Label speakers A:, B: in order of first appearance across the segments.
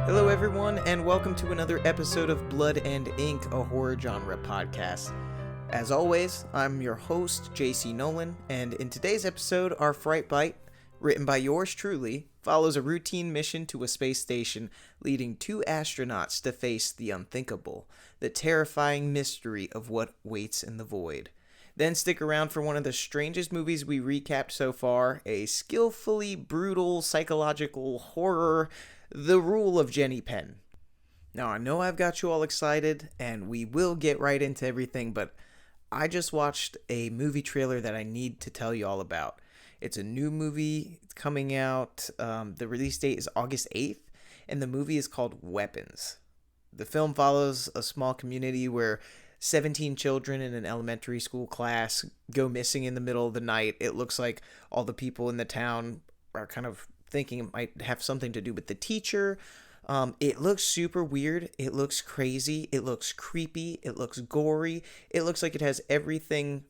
A: Hello, everyone, and welcome to another episode of Blood and Ink, a horror genre podcast. As always, I'm your host, JC Nolan, and in today's episode, our Fright Bite, written by yours truly, follows a routine mission to a space station, leading two astronauts to face the unthinkable, the terrifying mystery of what waits in the void. Then stick around for one of the strangest movies we recapped so far, a skillfully brutal psychological horror, The Rule of Jenny Penn. Now, I know I've got you all excited, and we will get right into everything, but I just watched a movie trailer that I need to tell you all about. It's a new movie. It's coming out. The release date is August 8th, and the movie is called Weapons. The film follows a small community where 17 children in an elementary school class go missing in the middle of the night. It looks like all the people in the town are kind of thinking it might have something to do with the teacher. It looks super weird. It looks crazy. It looks creepy. It looks gory. It looks like it has everything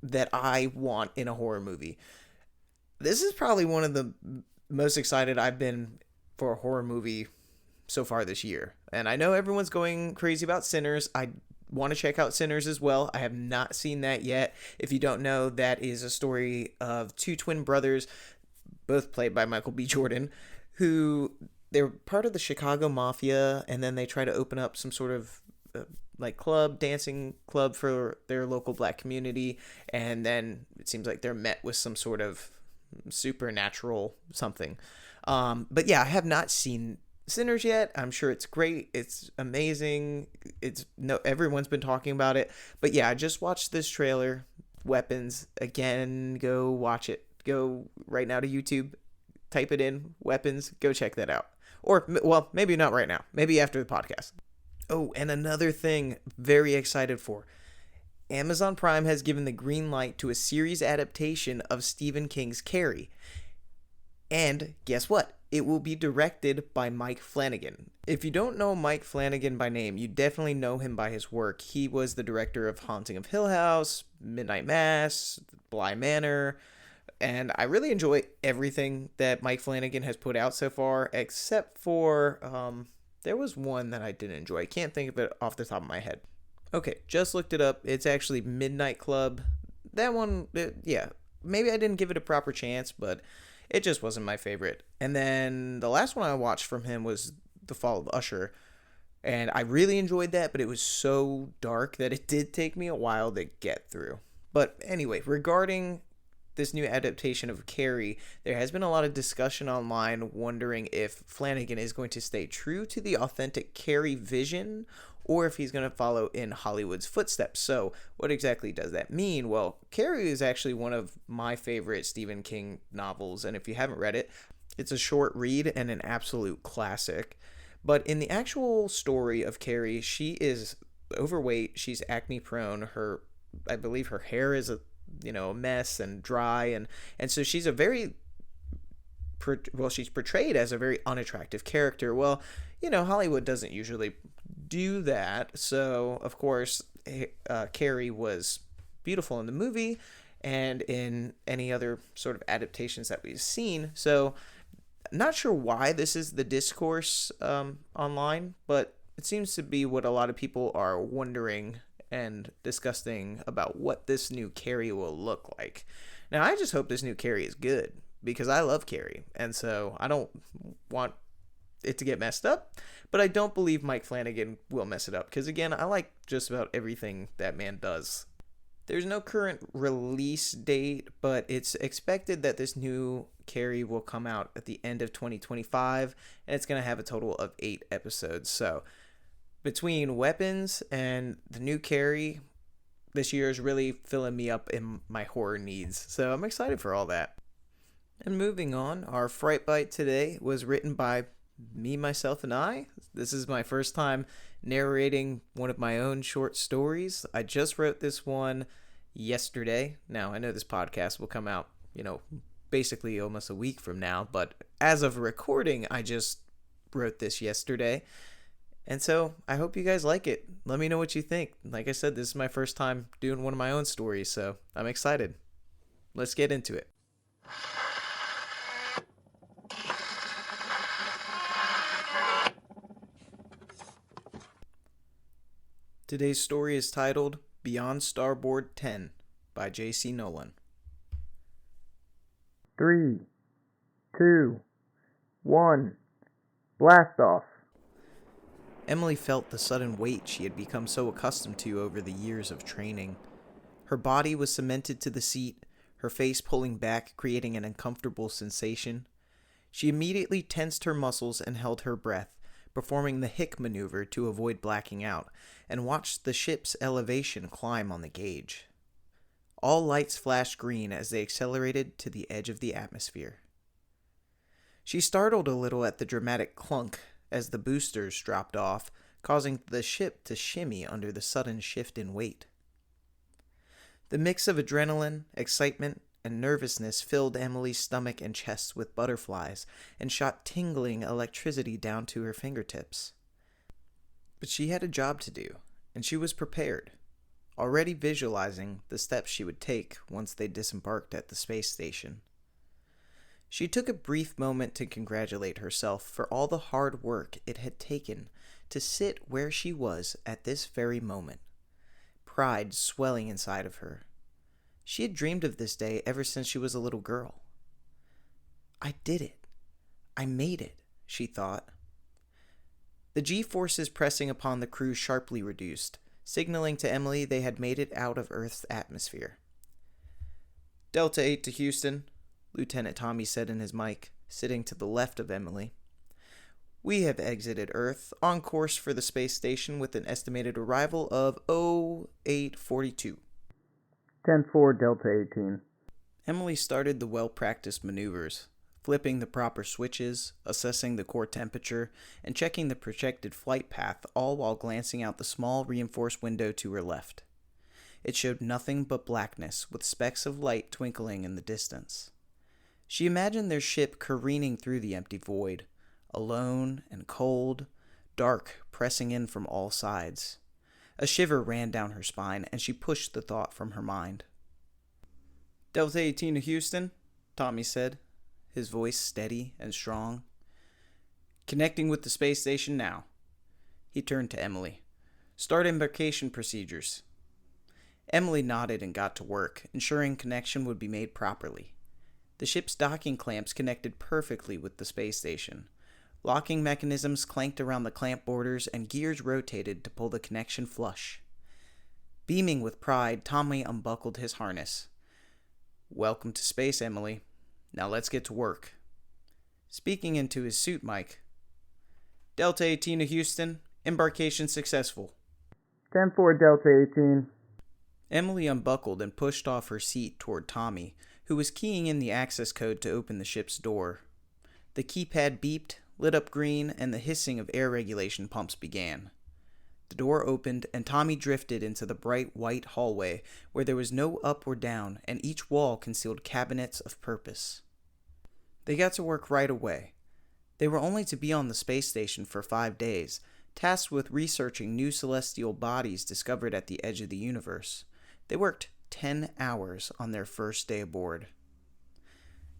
A: that I want in a horror movie. This is probably one of the most excited I've been for a horror movie so far this year. And I know everyone's going crazy about Sinners. I want to check out Sinners as well. I have not seen that yet. If you don't know, that is a story of two twin brothers, both played by Michael B. Jordan, who they're part of the Chicago Mafia, and then they try to open up some sort of dancing club for their local black community, and then it seems like they're met with some sort of supernatural something. But yeah, I have not seen Sinners yet. I'm sure it's great. It's amazing. Everyone's been talking about it. But yeah, I just watched this trailer, Weapons. Again, go watch it. Go right now to YouTube, type it in, Weapons, go check that out. Or, well, maybe not right now. Maybe after the podcast. Oh, and another thing, very excited for. Amazon Prime has given the green light to a series adaptation of Stephen King's Carrie. And guess what? It will be directed by Mike Flanagan. If you don't know Mike Flanagan by name, you definitely know him by his work. He was the director of Haunting of Hill House, Midnight Mass, Bly Manor, and I really enjoy everything that Mike Flanagan has put out so far, except for, there was one that I didn't enjoy. I can't think of it off the top of my head. Okay, just looked it up. It's actually Midnight Club. That one, maybe I didn't give it a proper chance, but it just wasn't my favorite. And then the last one I watched from him was The Fall of Usher, and I really enjoyed that, but it was so dark that it did take me a while to get through. But anyway, regarding this new adaptation of Carrie, there has been a lot of discussion online wondering if Flanagan is going to stay true to the authentic Carrie vision or if he's going to follow in Hollywood's footsteps. So what exactly does that mean? Well, Carrie is actually one of my favorite Stephen King novels, and if you haven't read it, it's a short read and an absolute classic. But in the actual story of Carrie, she is overweight, she's acne prone, I believe her hair is a mess and dry, and so she's she's portrayed as a very unattractive character. Well, Hollywood doesn't usually do that, so of course Carrie was beautiful in the movie and in any other sort of adaptations that we've seen. So not sure why this is the discourse online, but it seems to be what a lot of people are wondering and discussing about what this new Carrie will look like. Now, I just hope this new Carrie is good, because I love Carrie, and so I don't want it to get messed up, but I don't believe Mike Flanagan will mess it up, because again, I like just about everything that man does. There's no current release date, but it's expected that this new Carrie will come out at the end of 2025, and it's going to have a total of 8 episodes. So between Weapons and the new Carrie, this year is really filling me up in my horror needs. So I'm excited for all that. And moving on, our Fright Bite today was written by me, myself, and I. This is my first time narrating one of my own short stories. I just wrote this one yesterday. Now, I know this podcast will come out, basically almost a week from now, but as of recording, I just wrote this yesterday. And so I hope you guys like it. Let me know what you think. Like I said, this is my first time doing one of my own stories, so I'm excited. Let's get into it. Today's story is titled Beyond Starboard 10 by J.C. Nolan.
B: 3, 2, 1, blast off.
A: Emily felt the sudden weight she had become so accustomed to over the years of training. Her body was cemented to the seat, her face pulling back, creating an uncomfortable sensation. She immediately tensed her muscles and held her breath, performing the hick maneuver to avoid blacking out, and watched the ship's elevation climb on the gauge. All lights flashed green as they accelerated to the edge of the atmosphere. She startled a little at the dramatic clunk as the boosters dropped off, causing the ship to shimmy under the sudden shift in weight. The mix of adrenaline, excitement, and nervousness filled Emily's stomach and chest with butterflies and shot tingling electricity down to her fingertips. But she had a job to do, and she was prepared, already visualizing the steps she would take once they disembarked at the space station. She took a brief moment to congratulate herself for all the hard work it had taken to sit where she was at this very moment, pride swelling inside of her. She had dreamed of this day ever since she was a little girl. I did it. I made it, she thought. The G-forces pressing upon the crew sharply reduced, signaling to Emily they had made it out of Earth's atmosphere. Delta 8 to Houston, Lieutenant Tommy said in his mic, sitting to the left of Emily. We have exited Earth, on course for the space station with an estimated arrival of 0842.
B: 10-4, Delta 18.
A: Emily started the well-practiced maneuvers, flipping the proper switches, assessing the core temperature, and checking the projected flight path, all while glancing out the small reinforced window to her left. It showed nothing but blackness, with specks of light twinkling in the distance. She imagined their ship careening through the empty void, alone and cold, dark pressing in from all sides. A shiver ran down her spine, and she pushed the thought from her mind. Delta 18 to Houston, Tommy said, his voice steady and strong. Connecting with the space station now. He turned to Emily. Start embarkation procedures. Emily nodded and got to work, ensuring connection would be made properly. The ship's docking clamps connected perfectly with the space station. Locking mechanisms clanked around the clamp borders and gears rotated to pull the connection flush. Beaming with pride, Tommy unbuckled his harness. Welcome to space, Emily. Now let's get to work. Speaking into his suit mic. Delta 18 to Houston, embarkation successful.
B: 10-4, Delta 18.
A: Emily unbuckled and pushed off her seat toward Tommy, who was keying in the access code to open the ship's door. The keypad beeped, lit up green, and the hissing of air regulation pumps began. The door opened, and Tommy drifted into the bright white hallway where there was no up or down, and each wall concealed cabinets of purpose. They got to work right away. They were only to be on the space station for 5 days, tasked with researching new celestial bodies discovered at the edge of the universe. They worked 10 hours on their first day aboard.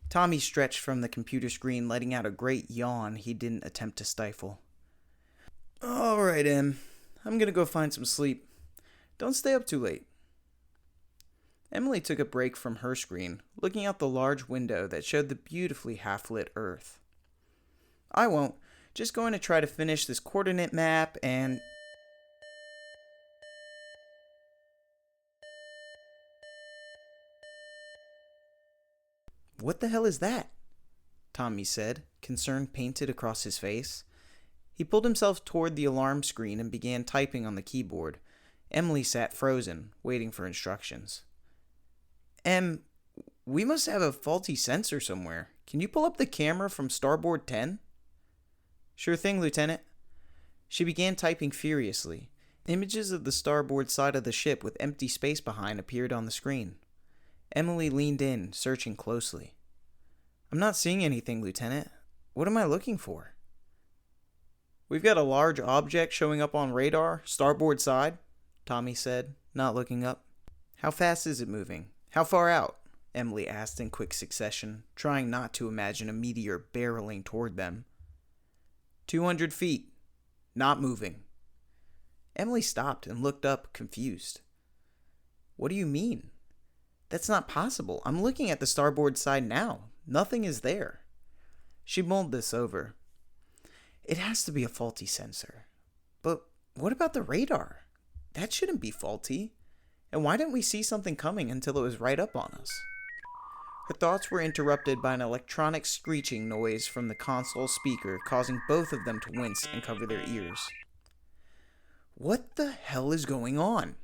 A: Tommy stretched from the computer screen, letting out a great yawn he didn't attempt to stifle. All right, Em. I'm gonna go find some sleep. Don't stay up too late. Emily took a break from her screen, looking out the large window that showed the beautifully half-lit Earth. I won't. Just going to try to finish this coordinate map and... What the hell is that? Tommy said, concern painted across his face. He pulled himself toward the alarm screen and began typing on the keyboard. Emily sat frozen, waiting for instructions. We must have a faulty sensor somewhere. Can you pull up the camera from Starboard 10? Sure thing, Lieutenant. She began typing furiously. Images of the starboard side of the ship with empty space behind appeared on the screen. Emily leaned in, searching closely. I'm not seeing anything, Lieutenant. What am I looking for? We've got a large object showing up on radar, starboard side, Tommy said, not looking up. How fast is it moving? How far out? Emily asked in quick succession, trying not to imagine a meteor barreling toward them. 200 feet. Not moving. Emily stopped and looked up, confused. What do you mean? That's not possible. I'm looking at the starboard side now. Nothing is there. She mulled this over. It has to be a faulty sensor. But what about the radar? That shouldn't be faulty. And why didn't we see something coming until it was right up on us? Her thoughts were interrupted by an electronic screeching noise from the console speaker, causing both of them to wince and cover their ears. What the hell is going on?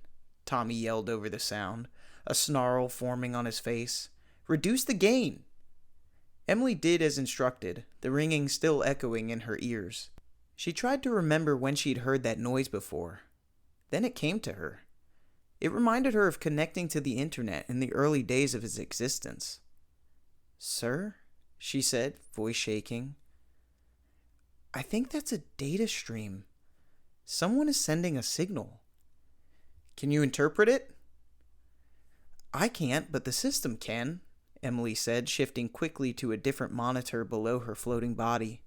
A: Tommy yelled over the sound, a snarl forming on his face. Reduce the gain! Emily did as instructed, the ringing still echoing in her ears. She tried to remember when she'd heard that noise before. Then it came to her. It reminded her of connecting to the internet in the early days of its existence. Sir? She said, voice shaking. I think that's a data stream. Someone is sending a signal. Can you interpret it? I can't, but the system can, Emily said, shifting quickly to a different monitor below her floating body.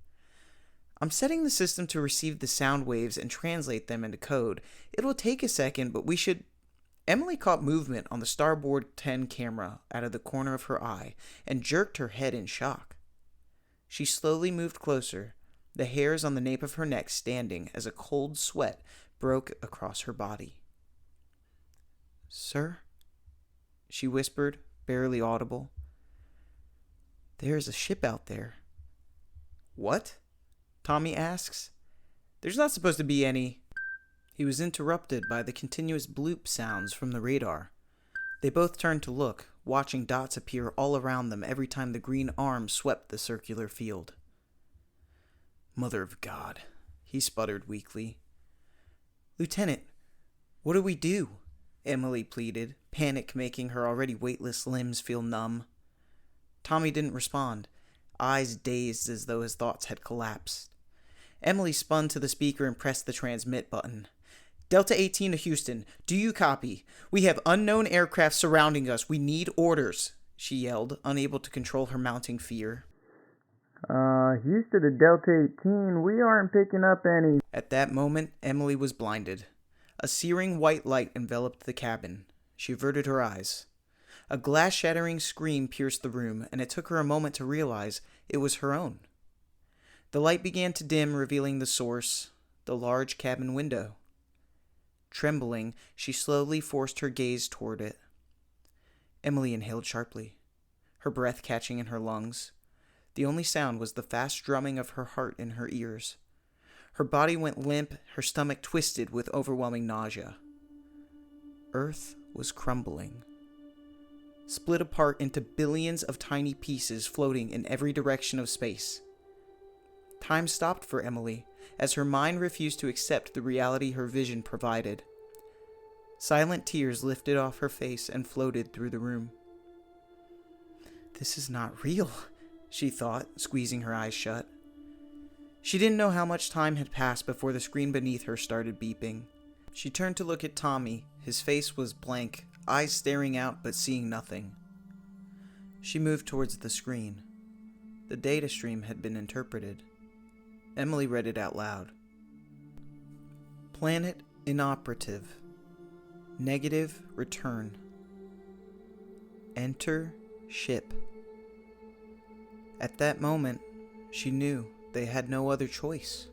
A: I'm setting the system to receive the sound waves and translate them into code. It'll take a second, but we should... Emily caught movement on the Starboard 10 camera out of the corner of her eye and jerked her head in shock. She slowly moved closer, the hairs on the nape of her neck standing as a cold sweat broke across her body. Sir? She whispered, barely audible. There's a ship out there. What? Tommy asks. There's not supposed to be any... He was interrupted by the continuous bloop sounds from the radar. They both turned to look, watching dots appear all around them every time the green arm swept the circular field. Mother of God, he sputtered weakly. Lieutenant, what do we do? Emily pleaded, panic making her already weightless limbs feel numb. Tommy didn't respond, eyes dazed as though his thoughts had collapsed. Emily spun to the speaker and pressed the transmit button. Delta 18 to Houston. Do you copy? We have unknown aircraft surrounding us. We need orders, she yelled, unable to control her mounting fear.
B: Houston to Delta 18, we aren't picking up any...
A: At that moment, Emily was blinded. A searing white light enveloped the cabin. She averted her eyes. A glass-shattering scream pierced the room, and it took her a moment to realize it was her own. The light began to dim, revealing the source, the large cabin window. Trembling, she slowly forced her gaze toward it. Emily inhaled sharply, her breath catching in her lungs. The only sound was the fast drumming of her heart in her ears. Her body went limp, her stomach twisted with overwhelming nausea. Earth was crumbling, split apart into billions of tiny pieces floating in every direction of space. Time stopped for Emily, as her mind refused to accept the reality her vision provided. Silent tears lifted off her face and floated through the room. This is not real, she thought, squeezing her eyes shut. She didn't know how much time had passed before the screen beneath her started beeping. She turned to look at Tommy. His face was blank, eyes staring out but seeing nothing. She moved towards the screen. The data stream had been interpreted. Emily read it out loud. Planet inoperative. Negative return. Enter ship. At that moment, she knew they had no other choice.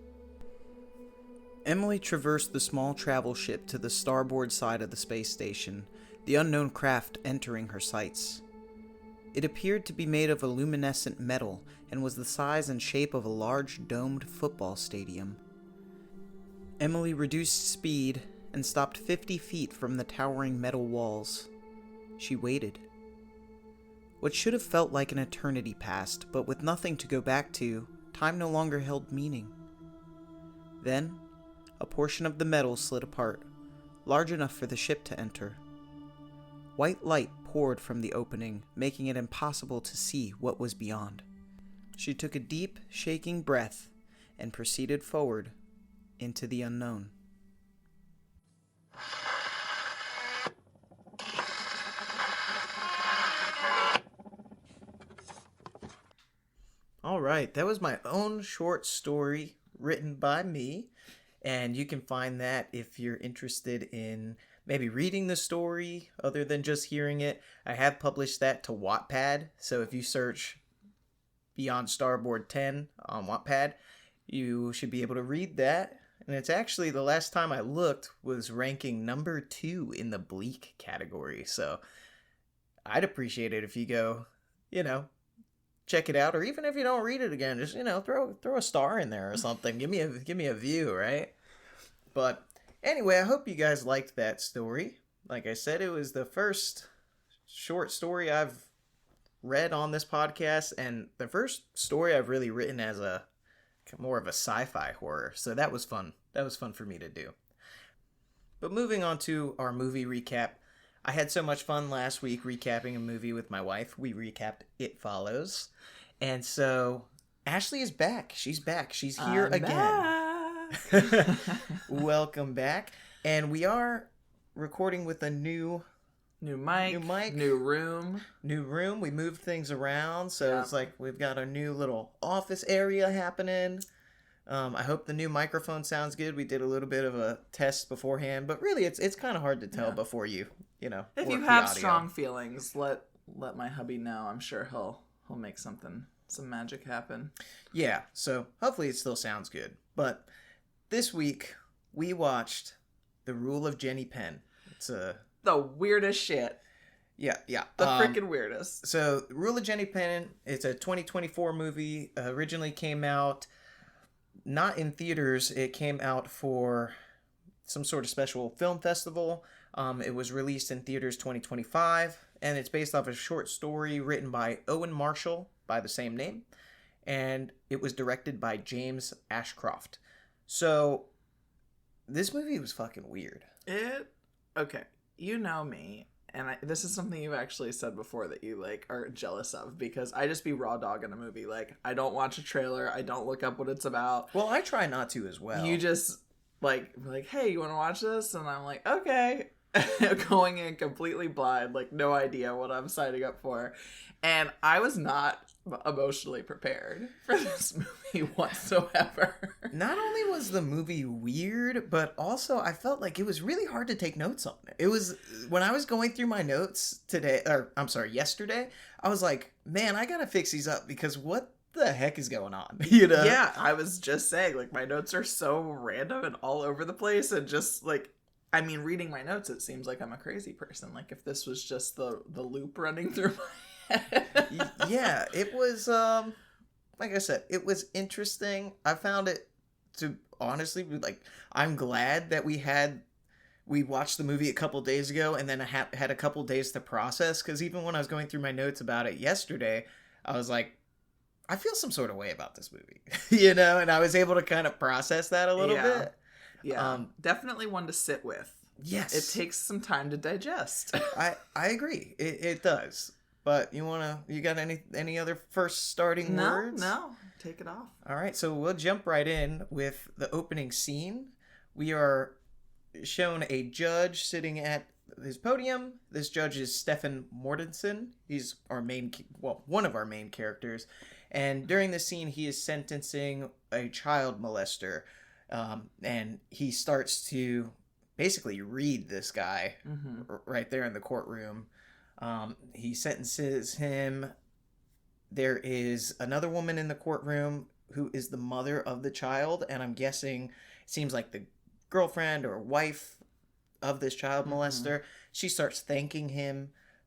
A: Emily traversed the small travel ship to the starboard side of the space station, the unknown craft entering her sights. It appeared to be made of a luminescent metal and was the size and shape of a large domed football stadium. Emily reduced speed and stopped 50 feet from the towering metal walls. She waited. What should have felt like an eternity passed, but with nothing to go back to, time no longer held meaning. Then, a portion of the metal slid apart, large enough for the ship to enter. White light poured from the opening, making it impossible to see what was beyond. She took a deep, shaking breath and proceeded forward into the unknown. All right, that was my own short story written by me. And you can find that if you're interested in maybe reading the story other than just hearing it. I have published that to Wattpad. So if you search Beyond Starboard 10 on Wattpad, you should be able to read that. And it's actually, the last time I looked, was ranking number 2 in the bleak category. So I'd appreciate it if you go, check it out. Or even if you don't read it again, just, throw a star in there or something. Give me a view, right? But anyway, I hope you guys liked that story. Like I said, it was the first short story I've read on this podcast, and the first story I've really written as more of a sci-fi horror. So that was fun. That was fun for me to do. But moving on to our movie recap, I had so much fun last week recapping a movie with my wife. We recapped It Follows. And so Ashleigh is back. She's back. She's here again. Welcome back. And we are recording with a new mic,
C: new room.
A: We moved things around, so It's like we've got a new little office area happening. I hope the new microphone sounds good. We did a little bit of a test beforehand, but really it's kind of hard to tell before you
C: if you have strong feelings, let my hubby know. I'm sure he'll make some magic happen.
A: Yeah, so hopefully it still sounds good. But this week we watched The Rule of Jenny Penn. It's
C: the weirdest shit.
A: Yeah.
C: The freaking weirdest.
A: So, Rule of Jenny Penn, it's a 2024 movie. Originally came out not in theaters. It came out for some sort of special film festival. It was released in theaters 2025, and it's based off a short story written by Owen Marshall by the same name, and it was directed by James Ashcroft. So, this movie was fucking weird.
C: Okay. You know me, and this is something you've actually said before that you are jealous of, because I just be raw dogging a movie. I don't watch a trailer, I don't look up what it's about.
A: Well, I try not to as well.
C: You just hey, you want to watch this? And I'm like, okay. Going in completely blind, no idea what I'm signing up for, and I was not emotionally prepared for this movie whatsoever.
A: Not only was the movie weird, but also I felt like it was really hard to take notes on it. It was, when I was going through my notes yesterday, I was like, man, I gotta fix these up, because what the heck is going on?
C: Yeah, I was just saying, my notes are so random and all over the place, and just reading my notes, it seems like I'm a crazy person. If this was just the loop running through my
A: yeah, it was like I said, it was interesting. I found it to honestly I'm glad that we watched the movie a couple days ago, and then I had a couple days to process, because even when I was going through my notes about it yesterday, I was like, I feel some sort of way about this movie. And I was able to kind of process that a little bit.
C: Yeah, definitely one to sit with.
A: Yes,
C: it takes some time to digest.
A: I agree. It does. But you got any other first starting words?
C: No, take it off.
A: All right, so we'll jump right in with the opening scene. We are shown a judge sitting at his podium. This judge is Stephen Mortensen. He's one of our main characters. And during the scene, he is sentencing a child molester. And he starts to basically read this guy right there in the courtroom. He sentences him. There is another woman in the courtroom who is the mother of the child, and I'm guessing it seems like the girlfriend or wife of this child molester. She starts thanking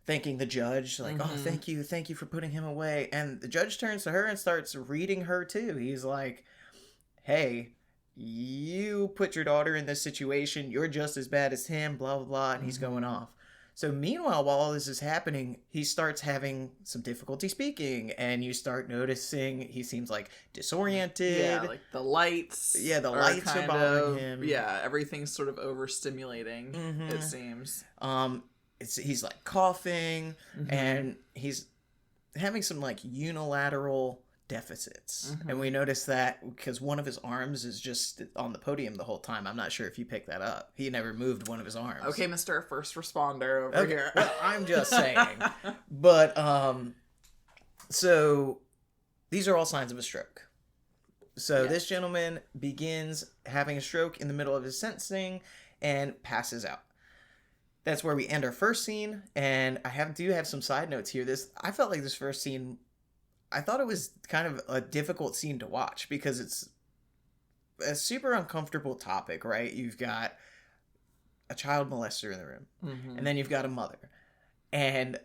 A: the judge, oh, thank you for putting him away. And the judge turns to her and starts reading her too. He's like, hey, you put your daughter in this situation, you're just as bad as him, blah blah blah, and he's going off. So meanwhile, while all this is happening, he starts having some difficulty speaking, and you start noticing he seems disoriented.
C: Yeah, the lights.
A: Yeah, the lights are bothering him.
C: Yeah, everything's sort of overstimulating, it seems.
A: He's coughing, and he's having some unilateral deficits. And we notice that because one of his arms is just on the podium the whole time. I'm not sure if you picked that up. He never moved one of his arms.
C: Okay, Mr. First Responder over here.
A: Well, I'm just saying. But so these are all signs of a stroke. So
C: Yes.
A: this gentleman begins having a stroke in the middle of his sentencing and passes out. That's where we end our first scene, and I do have some side notes here. I felt like this first scene, I thought it was kind of a difficult scene to watch because it's a super uncomfortable topic, right? You've got a child molester in the room,
C: Mm-hmm.
A: and then you've got a mother. And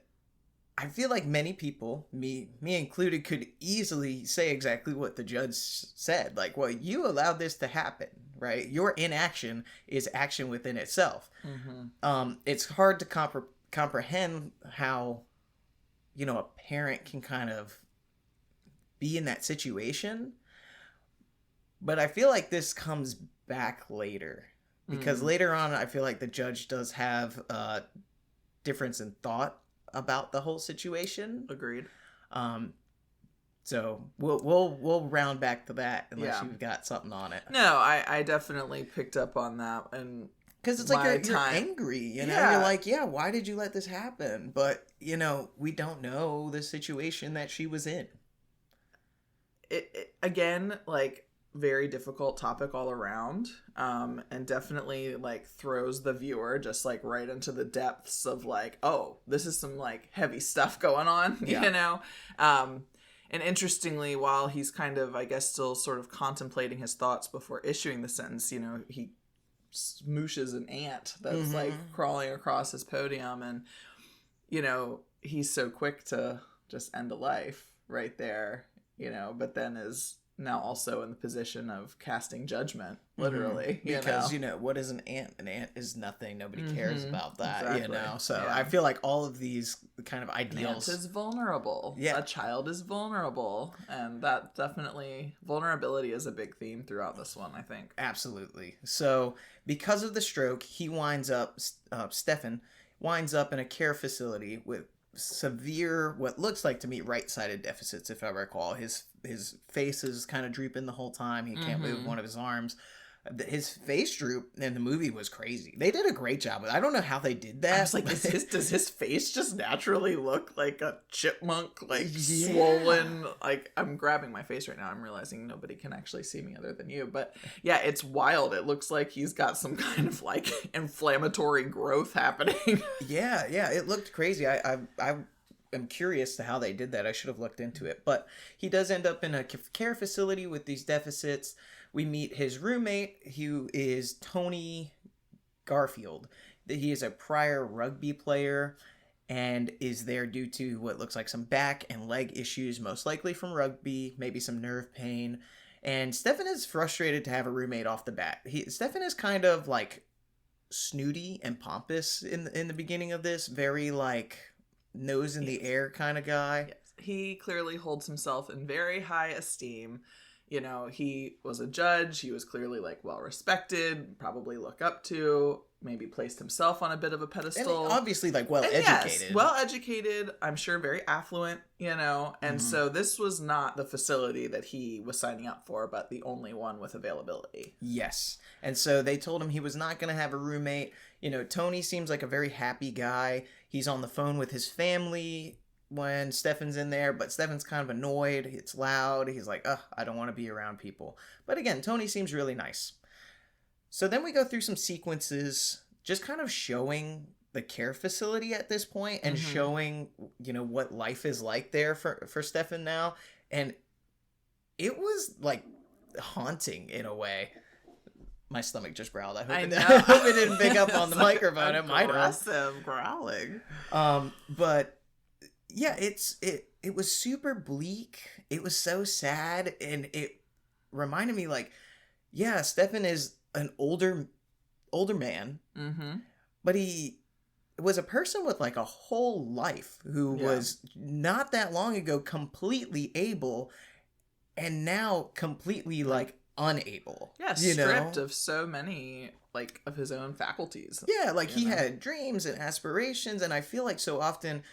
A: I feel like many people, me included, could easily say exactly what the judge said. Like, well, you allowed this to happen, right? Your inaction is action within itself.
C: Mm-hmm.
A: It's hard to comprehend how, a parent can kind of be in that situation. But I feel like this comes back later. Because later on, I feel like the judge does have a difference in thought about the whole situation.
C: Agreed.
A: So we'll round back to that unless
C: Yeah.
A: you've got something on it.
C: No, I definitely picked up on that, and
A: Because it's like you're
C: time.
A: angry,
C: Yeah.
A: You're like, yeah, why did you let this happen? But, we don't know the situation that she was in.
C: it again, like, very difficult topic all around, and definitely, like, throws the viewer just, like, right into the depths of, like, oh, this is some, like, heavy stuff going on,
A: Yeah.
C: And interestingly, while he's kind of, I guess, still sort of contemplating his thoughts before issuing the sentence, he smooshes an ant that's like crawling across his podium, and he's so quick to just end a life right there, but then is now also in the position of casting judgment, literally,
A: Because what is an ant? An ant is nothing. Nobody cares about that.
C: Exactly.
A: So
C: Yeah.
A: I feel like all of these kind of
C: An
A: ideals.
C: ant is vulnerable.
A: Yeah.
C: A child is vulnerable, and that definitely, vulnerability is a big theme throughout this one, I think.
A: Absolutely. So because of the stroke, he winds up, Stefan winds up in a care facility with severe, what looks like to me, right-sided deficits, if I recall. His face is kind of drooping the whole time. He can't move one of his arms. His face droop in the movie was crazy. They did a great job with it. I don't know how they did that.
C: I was like, does his face just naturally look like a chipmunk, like swollen? Like, I'm grabbing my face right now. I'm realizing nobody can actually see me other than you. But yeah, it's wild. It looks like he's got some kind of like inflammatory growth happening.
A: Yeah, it looked crazy. I am curious to how they did that. I should have looked into it. But he does end up in a care facility with these deficits. We meet his roommate, who is Tony Garfield. He is a prior rugby player and is there due to what looks like some back and leg issues, most likely from rugby, maybe some nerve pain. And Stefan is frustrated to have a roommate off the bat. Stefan is kind of like snooty and pompous in the beginning of this, very like nose in the air kind of guy.
C: Yes. He clearly holds himself in very high esteem. He was a judge. He was clearly like well respected, probably look up to, maybe placed himself on a bit of a pedestal.
A: And obviously like well educated.
C: Yes, well educated, I'm sure very affluent, and so this was not the facility that he was signing up for, but the only one with availability.
A: Yes. And so they told him he was not going to have a roommate. Tony seems like a very happy guy. He's on the phone with his family when Stefan's in there, but Stefan's kind of annoyed. It's loud. He's like, I don't want to be around people. But again, Tony seems really nice. So then we go through some sequences just kind of showing the care facility at this point and showing, what life is like there for Stefan now. And it was like haunting in a way. My stomach just growled. I hope it didn't pick up on the microphone. It might have.
C: Aggressive growling.
A: But yeah, it was super bleak. It was so sad, and it reminded me like, yeah, Stefan is an older man, but he was a person with like a whole life who was not that long ago completely able, and now completely like unable.
C: Yeah, stripped of so many like of his own faculties.
A: Yeah, like he had dreams and aspirations, and I feel like so often,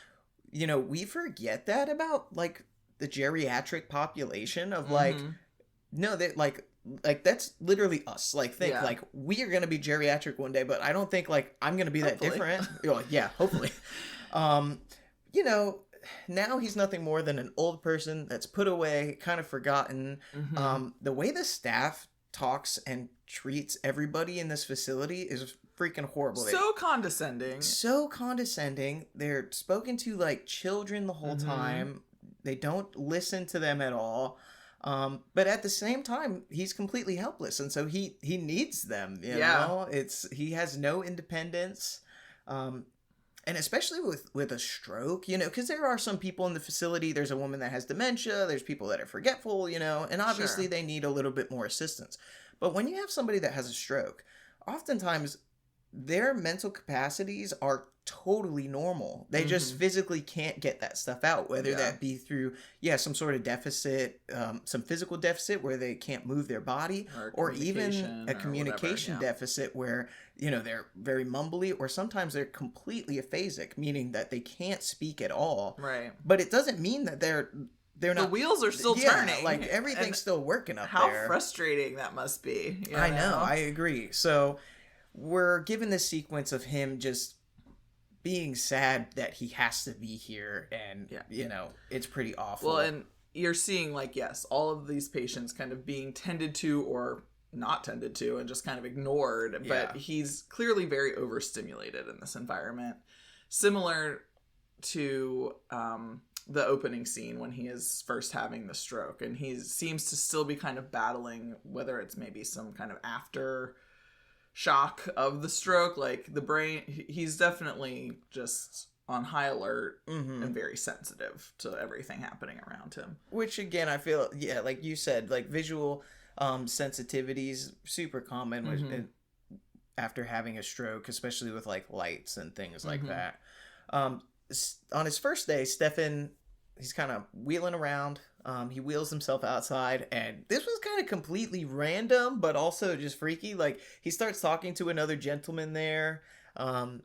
A: we forget that about like the geriatric population of like, no, that like that's literally us. Like think like we are gonna be geriatric one day, but I don't think like I'm gonna be that different. Yeah, hopefully. now he's nothing more than an old person that's put away, kind of forgotten. The way the staff talks and treats everybody in this facility is freaking horrible.
C: So condescending.
A: So condescending. They're spoken to like children the whole time. They don't listen to them at all. But at the same time, he's completely helpless, and so he needs them. You know, he has no independence. And especially with a stroke, you know, because there are some people in the facility. There's a woman that has dementia. There's people that are forgetful, you know, and obviously they need a little bit more assistance. But when you have somebody that has a stroke, oftentimes their mental capacities are totally normal. They just physically can't get that stuff out, whether that be through, some sort of deficit, some physical deficit where they can't move their body, or even a communication deficit where, you know, they're very mumbly, or sometimes they're completely aphasic, meaning that they can't speak at all.
C: Right.
A: But it doesn't mean that they're not. The
C: wheels are still turning.
A: Like everything's still working up
C: how
A: there.
C: How frustrating that must be.
A: I know. I agree. So we're given this sequence of him just being sad that he has to be here, and you know, it's pretty awful.
C: Well, and you're seeing like, yes, all of these patients kind of being tended to or not tended to and just kind of ignored, but he's clearly very overstimulated in this environment, similar to the opening scene when he is first having the stroke, and he seems to still be kind of battling whether it's maybe some kind of after shock of the stroke, like the brain. He's definitely just on high alert and very sensitive to everything happening around him, which again, I feel like you said, like visual sensitivities super common after having a stroke, especially with like lights and things like that. On his first day, Stefan, he's kind of wheeling around. He wheels himself outside, and this was kind of completely random, but also just freaky. Like, he starts talking to another gentleman there, kind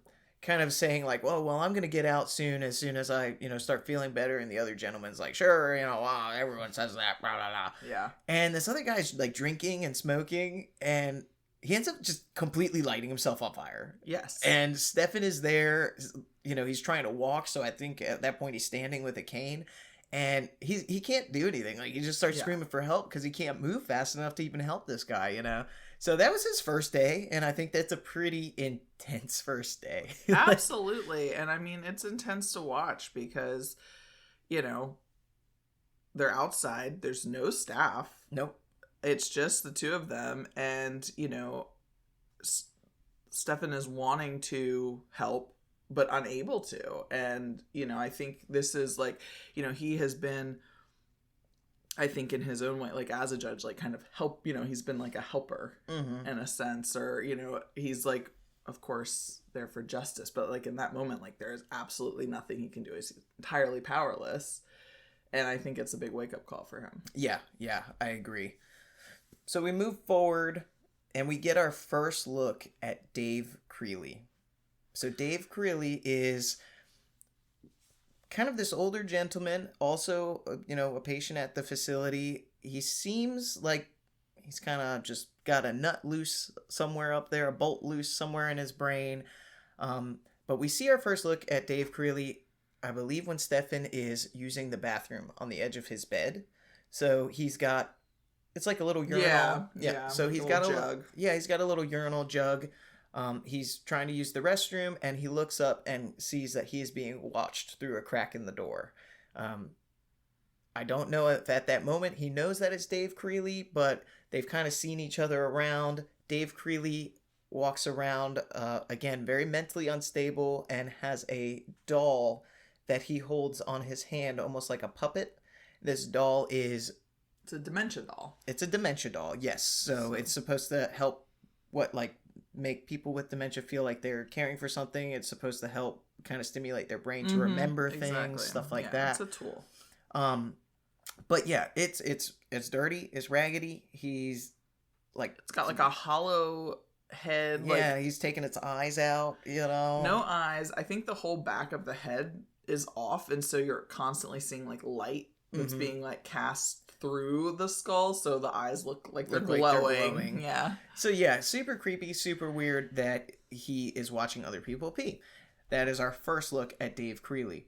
C: of saying like, well, I'm gonna get out soon as I, you know, start feeling better. And the other gentleman's like, sure, you know, wow, everyone says that, blah, blah, blah. Yeah. And this other guy's like drinking and smoking, and he ends up just completely lighting himself on fire. Yes. And Stefan is there, you know, he's trying to walk, so I think at that point he's standing with a cane. And he can't do anything. Like, he just starts screaming for help because he can't move fast enough to even help this guy, you know? So that was his first day, and I think that's a pretty intense first day. Absolutely. And I mean, it's intense to watch because, you know, they're outside. There's no staff. Nope. It's just the two of them. And, you know, Stefan is wanting to help, but unable to. And, you know, I think this is like, you know, he has been, I think in his own way, like as a judge, like kind of help, you know, he's been like a helper in a sense, or, you know, he's like, of course, there for justice, but like in that moment, like there is absolutely nothing he can do. He's entirely powerless. And I think it's a big wake up call for him. Yeah, I agree. So we move forward and we get our first look at Dave Creeley. So Dave Creeley is kind of this older gentleman, also, you know, a patient at the facility. He seems like he's kind of just got a nut loose somewhere up there, a bolt loose somewhere in his brain. But we see our first look at Dave Creeley, I believe, when Stefan is using the bathroom on the edge of his bed. So he's got, it's like a little urinal. Yeah. So like he's got a jug. He's got a little urinal jug. He's trying to use the restroom, and he looks up and sees that he is being watched through a crack in the door. I don't know if at that moment he knows that it's Dave Creeley, but they've kind of seen each other around. Dave Creeley walks around, again, very mentally unstable, and has a doll that he holds on his hand, almost like a puppet. This doll is... It's a dementia doll. It's a dementia doll, yes. So it's supposed to help make people with dementia feel like they're caring for something. It's supposed to help kind of stimulate their brain to remember things, stuff like that. It's a tool. But yeah, it's dirty, it's raggedy. He's like, it's got like a hollow head. Yeah, he's taking its eyes out, you know. No eyes. I think the whole back of the head is off, and so you're constantly seeing like light that's being like cast through the skull, so the eyes look like they're glowing. Yeah. So yeah, super creepy, super weird that he is watching other people pee. That is our first look at Dave Creeley.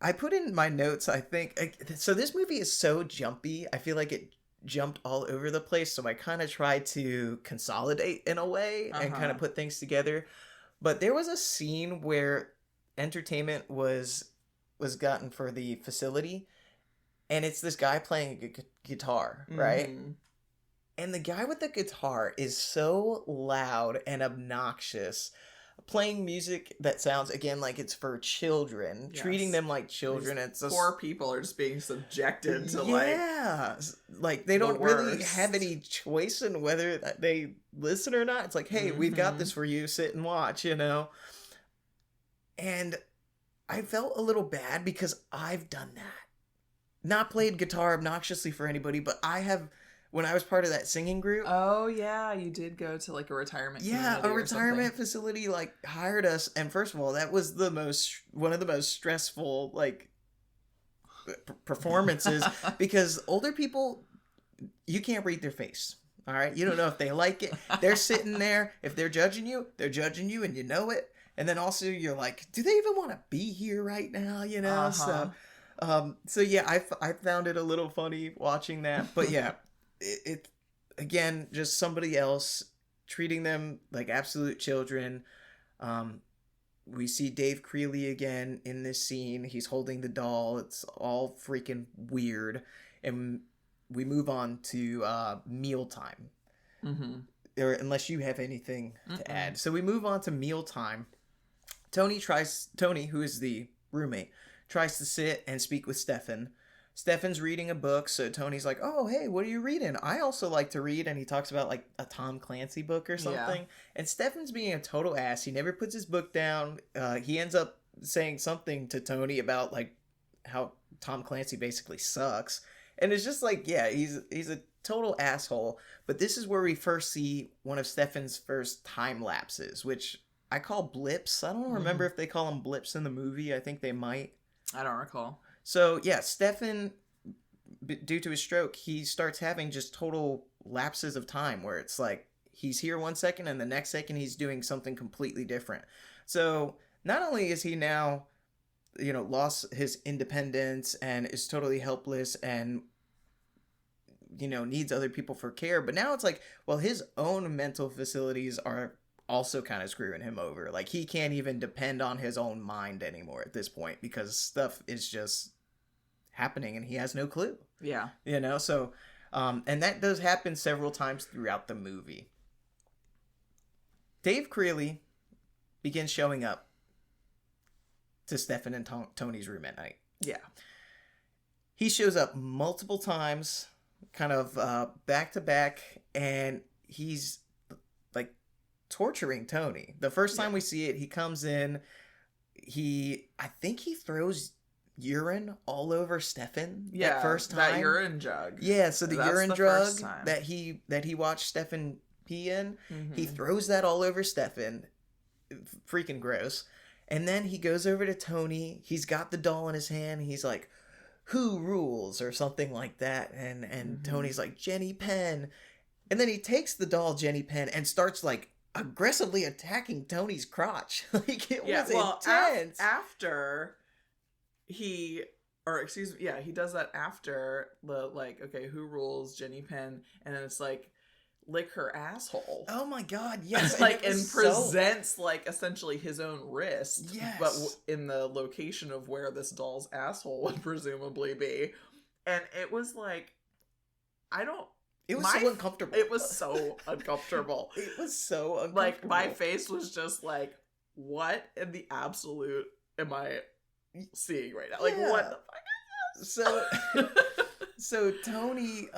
A: I put in my notes, I think, so this movie is so jumpy. I feel like it jumped all over the place, so I kind of tried to consolidate in a way and kind of put things together. But there was a scene where entertainment was gotten for the facility, and it's this guy playing a guitar, right? Mm-hmm. And the guy with the guitar is so loud and obnoxious, playing music that sounds, again, like it's for children, treating them like children.
C: These poor people are just being subjected to
A: like they don't really have any choice in whether they listen or not. It's like, hey, we've got this for you, sit and watch, you know. And I felt a little bad because I've done that. Not played guitar obnoxiously for anybody, but I have. When I was part of that singing group.
C: Oh, yeah. You did go to like a retirement facility. Yeah,
A: a retirement facility like hired us. And first of all, that was one of the most stressful like performances because older people, you can't read their face. All right. You don't know if they like it. They're sitting there. If they're judging you and you know it. And then also you're like, do they even want to be here right now? You know? So yeah, I found it a little funny watching that. But yeah. It again, just somebody else treating them like absolute children. We see Dave Creeley again in this scene. He's holding the doll. It's all freaking weird. And we move on to mealtime. Or unless you have anything to add. So we move on to mealtime. Tony, who is the roommate, tries to sit and speak with Stefan. Stefan's reading a book, so Tony's like, oh, hey, what are you reading? I also like to read, and he talks about, like, a Tom Clancy book or something. Yeah. And Stefan's being a total ass. He never puts his book down. He ends up saying something to Tony about, like, how Tom Clancy basically sucks. And it's just like, yeah, he's a total asshole. But this is where we first see one of Stefan's first time lapses, which I call blips. I don't remember if they call them blips in the movie. I think they might.
C: I don't recall.
A: So, yeah, Stefan, due to his stroke, he starts having just total lapses of time where it's like he's here 1 second and the next second he's doing something completely different. So, not only is he now, you know, lost his independence and is totally helpless and, you know, needs other people for care, but now it's like, well, his own mental facilities are also kind of screwing him over. Like, he can't even depend on his own mind anymore at this point because stuff is just happening and he has no clue.
C: Yeah.
A: You know, so and that does happen several times throughout the movie. Dave Creeley begins showing up to Stefan and Tony's room at night.
C: Yeah.
A: He shows up multiple times, kind of back to back, and he's like torturing Tony. The first time we see it, he comes in, I think he throws urine all over Stefan that first time.
C: That urine jug.
A: Yeah, so that's urine jug that he watched Stefan pee in, he throws that all over Stefan. Freaking gross. And then he goes over to Tony. He's got the doll in his hand. He's like, who rules? Or something like that. And Tony's like, Jenny Penn. And then he takes the doll, Jenny Penn, and starts like aggressively attacking Tony's crotch. Like, it was intense.
C: After he does that after the, like, okay, who rules, Jenny Penn, and then it's like, lick her asshole.
A: Oh my god, yes.
C: Like, and presents like essentially his own wrist.
A: Yes.
C: But in the location of where this doll's asshole would presumably be. And it was like,
A: it was so uncomfortable.
C: It was so uncomfortable.
A: It was so uncomfortable.
C: Like, my face was just like, what in the absolute am I seeing right now? Like, what the fuck is this?
A: So Tony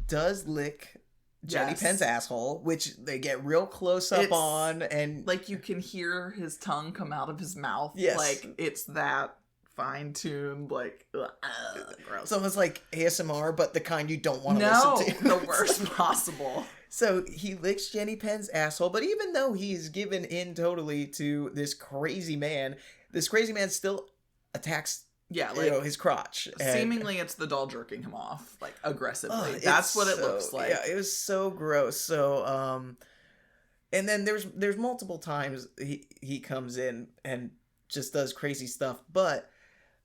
A: does lick Jenny Penn's asshole, which they get real close up on, and
C: like you can hear his tongue come out of his mouth.
A: Yes.
C: Like, it's that fine-tuned, like, gross.
A: So it's like ASMR, but the kind you don't want to listen to.
C: The worst possible.
A: So he licks Jenny Penn's asshole, but even though he's given in totally to this crazy man still attacks his crotch.
C: Seemingly it's the doll jerking him off, like, aggressively. That's what it looks like.
A: Yeah, it was so gross. So, and then there's multiple times he comes in and just does crazy stuff. But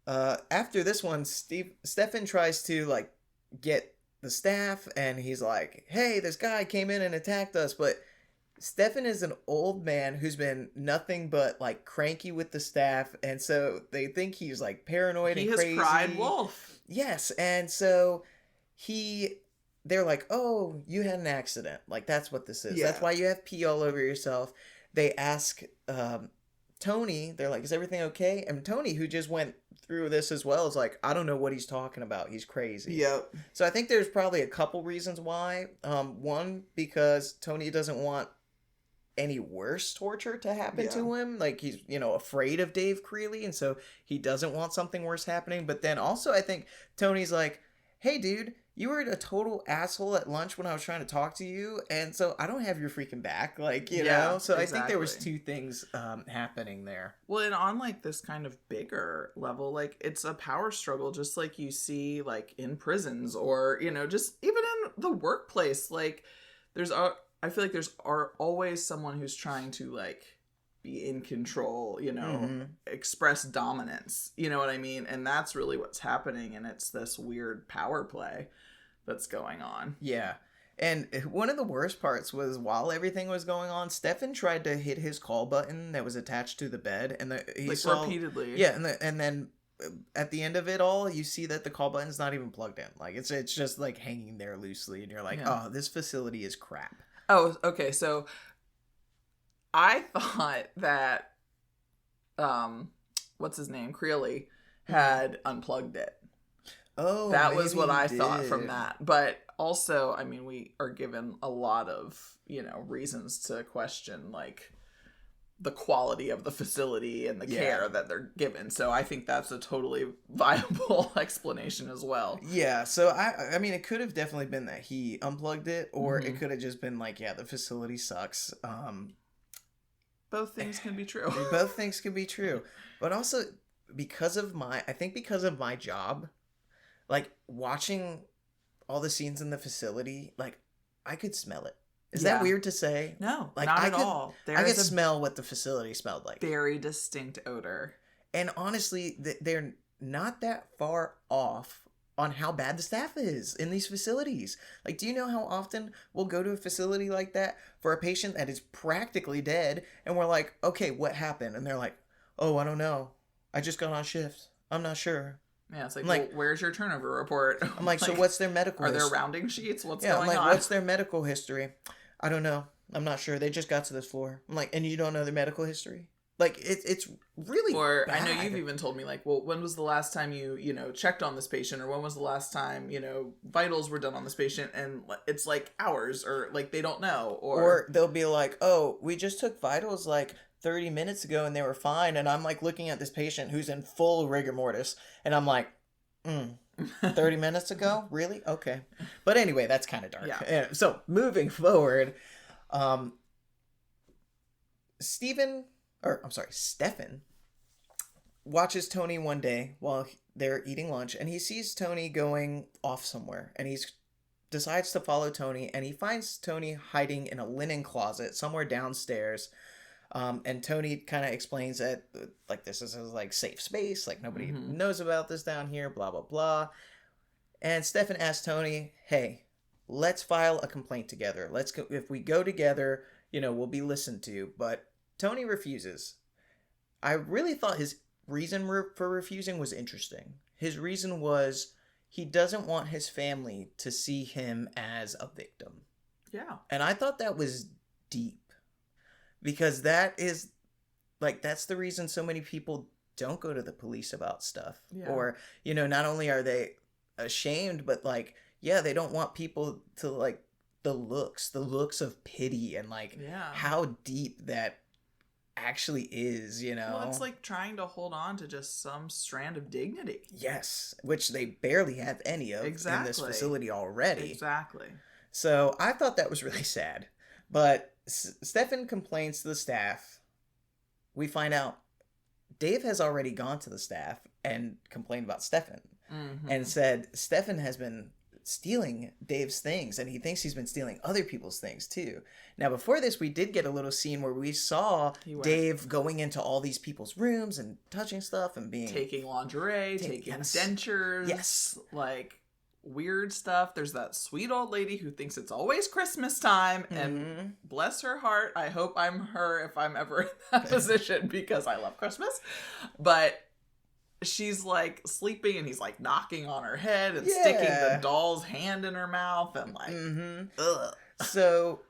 A: After this one, Stefan tries to like get the staff, and he's like, "Hey, this guy came in and attacked us," but Stefan is an old man who's been nothing but like cranky with the staff, and so they think he's like paranoid and crazy.
C: He has cried wolf.
A: Yes, and so they're like, "Oh, you had an accident. Like that's what this is.
C: Yeah.
A: That's why you have pee all over yourself." They ask Tony, they're like, "Is everything okay?" And Tony, who just went through this as well, is like, "I don't know what he's talking about. He's crazy."
C: Yep.
A: So I think there's probably a couple reasons why. One, because Tony doesn't want any worse torture to happen to him. Like he's, afraid of Dave Creeley, and so he doesn't want something worse happening. But then also I think Tony's like, "Hey dude, you were a total asshole at lunch when I was trying to talk to you, and so I don't have your freaking back." Like, you know? So exactly. I think there was two things happening there.
C: Well, and on like this kind of bigger level, like it's a power struggle, just like you see like in prisons or, just even in the workplace. Like I feel like there's always someone who's trying to like be in control, express dominance, you know what I mean? And that's really what's happening. And it's this weird power play that's going on.
A: Yeah. And one of the worst parts was while everything was going on, Stefan tried to hit his call button that was attached to the bed, and he saw
C: repeatedly.
A: Yeah, and then at the end of it all, you see that the call button's not even plugged in. Like it's just like hanging there loosely, and you're like, "Oh, this facility is crap."
C: Oh, okay. So I thought that what's his name? Creeley had unplugged it.
A: Oh,
C: that was what I thought from that. But also, I mean, we are given a lot of, reasons to question like the quality of the facility and the care that they're given. So I think that's a totally viable explanation as well.
A: Yeah. So I mean, it could have definitely been that he unplugged it, or it could have just been like, the facility sucks.
C: Both things can be true.
A: Both things can be true. But also because of my job, like watching all the scenes in the facility, like I could smell it. Is that weird to say?
C: No,
A: like,
C: not at all.
A: I could smell what the facility smelled like.
C: Very distinct odor.
A: And honestly, they're not that far off on how bad the staff is in these facilities. Like, do you know how often we'll go to a facility like that for a patient that is practically dead, and we're like, "Okay, what happened?" And they're like, "Oh, I don't know. I just got on shift. I'm not sure."
C: Yeah, it's like, well, where's your turnover report?
A: I'm like, so what's their medical history?
C: Are there rounding sheets? What's going on?
A: What's their medical history? I don't know. I'm not sure. They just got to this floor. I'm like, and you don't know their medical history? Like, it's really
C: Or
A: bad.
C: I know you've even told me, like, well, when was the last time you checked on this patient? Or when was the last time, vitals were done on this patient? And it's like hours, or like they don't know.
A: Or they'll be like, "Oh, we just took vitals like 30 minutes ago and they were fine." And I'm like looking at this patient who's in full rigor mortis, and I'm like, 30 minutes ago? Really? Okay. But anyway, that's kind of dark. Yeah. So moving forward, Stefan watches Tony one day while they're eating lunch, and he sees Tony going off somewhere, and he decides to follow Tony, and he finds Tony hiding in a linen closet somewhere downstairs. And Tony kind of explains that like this is his like safe space, like nobody knows about this down here, blah blah blah. And Stefan asks Tony, "Hey, let's file a complaint together. Let's go. If we go together, we'll be listened to." But Tony refuses. I really thought his reason for refusing was interesting. His reason was he doesn't want his family to see him as a victim.
C: Yeah.
A: And I thought that was deep. Because that's the reason so many people don't go to the police about stuff. Yeah. Or, not only are they ashamed, but like, they don't want people to like the looks of pity and like how deep that actually is,
C: Well, it's like trying to hold on to just some strand of dignity.
A: Yes, which they barely have any of in this facility already.
C: Exactly.
A: So I thought that was really sad. But Stefan complains to the staff. We find out Dave has already gone to the staff and complained about Stefan and said Stefan has been stealing Dave's things, and he thinks he's been stealing other people's things too. Now, before this, we did get a little scene where we saw Dave going into all these people's rooms and touching stuff and
C: taking lingerie, taking dentures, like weird stuff. There's that sweet old lady who thinks it's always Christmas time, and bless her heart, I hope I'm her if I'm ever in that position, because I love Christmas. But she's like sleeping and he's like knocking on her head and sticking the doll's hand in her mouth and like ugh.
A: So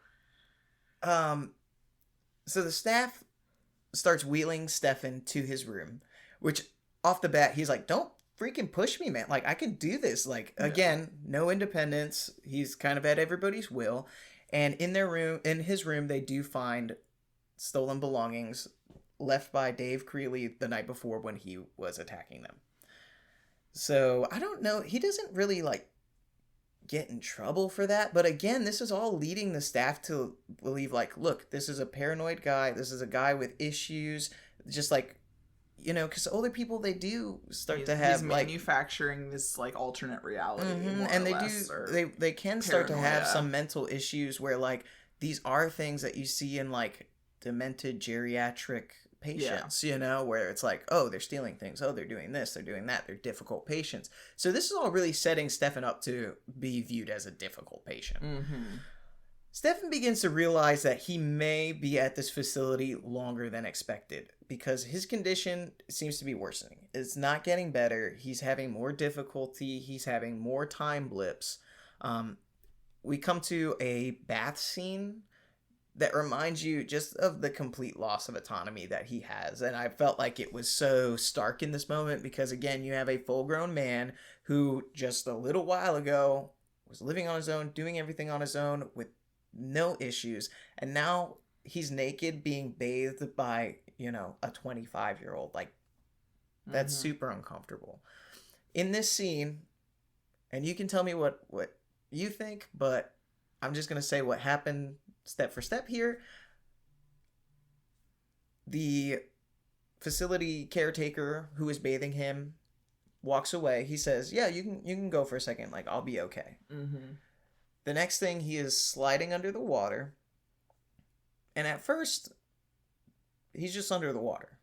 A: the staff starts wheeling Stefan to his room, which off the bat he's like, don't freaking push me, man, like I can do this. Like, again, no independence. He's kind of at everybody's will. And in his room, they do find stolen belongings left by Dave Creeley the night before when he was attacking them. So I don't know, he doesn't really like get in trouble for that, but again, this is all leading the staff to believe like, look, this is a paranoid guy, this is a guy with issues, just like, you know, because older people, they do start to have
C: he's manufacturing this like alternate reality,
A: and they can start to have some mental issues where like these are things that you see in like demented geriatric patients, you know, where it's like, oh, they're stealing things, oh, they're doing this, they're doing that, they're difficult patients. So this is all really setting Stefan up to be viewed as a difficult patient. Stefan begins to realize that he may be at this facility longer than expected because his condition seems to be worsening. It's not getting better. He's having more difficulty. He's having more time blips. We come to a bath scene that reminds you just of the complete loss of autonomy that he has. And I felt like it was so stark in this moment because, again, you have a full-grown man who just a little while ago was living on his own, doing everything on his own with no issues. And now he's naked being bathed by, you know, a 25-year-old. Like, that's super uncomfortable. In this scene, and you can tell me what you think, but I'm just going to say what happened step for step here. The facility caretaker who is bathing him walks away. He says, yeah, you can go for a second. Like, I'll be okay. The next thing, he is sliding under the water. And at first, he's just under the water.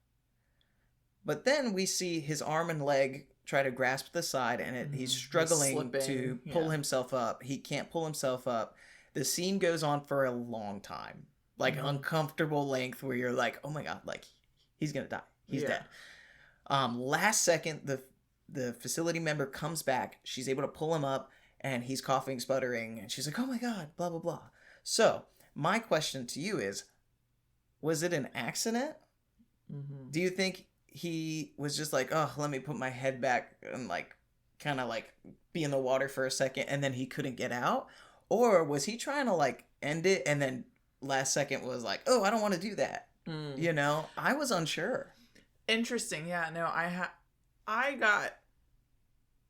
A: But then we see his arm and leg try to grasp the side, and he's struggling to pull himself up. He can't pull himself up. The scene goes on for a long time. Like, uncomfortable length where you're like, oh my God, like, he's going to die. He's dead. Last second, the facility member comes back. She's able to pull him up, and he's coughing, sputtering, and she's like, oh my God, blah, blah, blah. So, my question to you is, was it an accident? Do you think he was just like, oh, let me put my head back and, like, kind of, like, be in the water for a second, and then he couldn't get out? Or was he trying to, like, end it, and then last second was like, oh, I don't want to do that? You know? I was unsure.
C: Interesting. Yeah, no, I got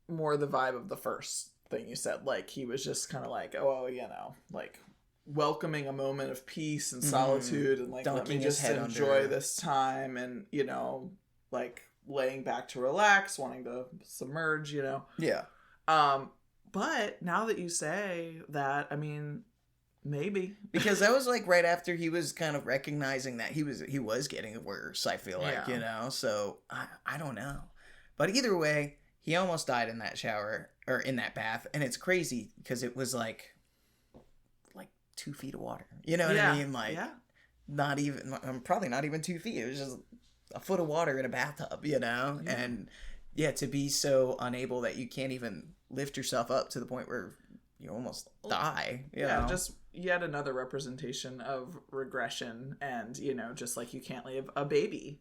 C: more the vibe of the first thing you said. Like, he was just kind of like, oh, you know, like, welcoming a moment of peace and solitude and, like, let me just enjoy this time and, you know, like, laying back to relax, wanting to submerge, you know?
A: Yeah.
C: But now that you say that, I mean, maybe.
A: Because that was, like, right after he was kind of recognizing that he was getting worse, I feel like, you know? So, I don't know. But either way, he almost died in that shower, or in that bath, and it's crazy, because it was, like 2 feet of water. You know what I mean? Like, not even, probably not even 2 feet. It was just a foot of water in a bathtub, you know? Yeah. And, yeah, to be so unable that you can't even lift yourself up to the point where you almost die. You know?
C: Just yet another representation of regression and, you know, just like you can't leave a baby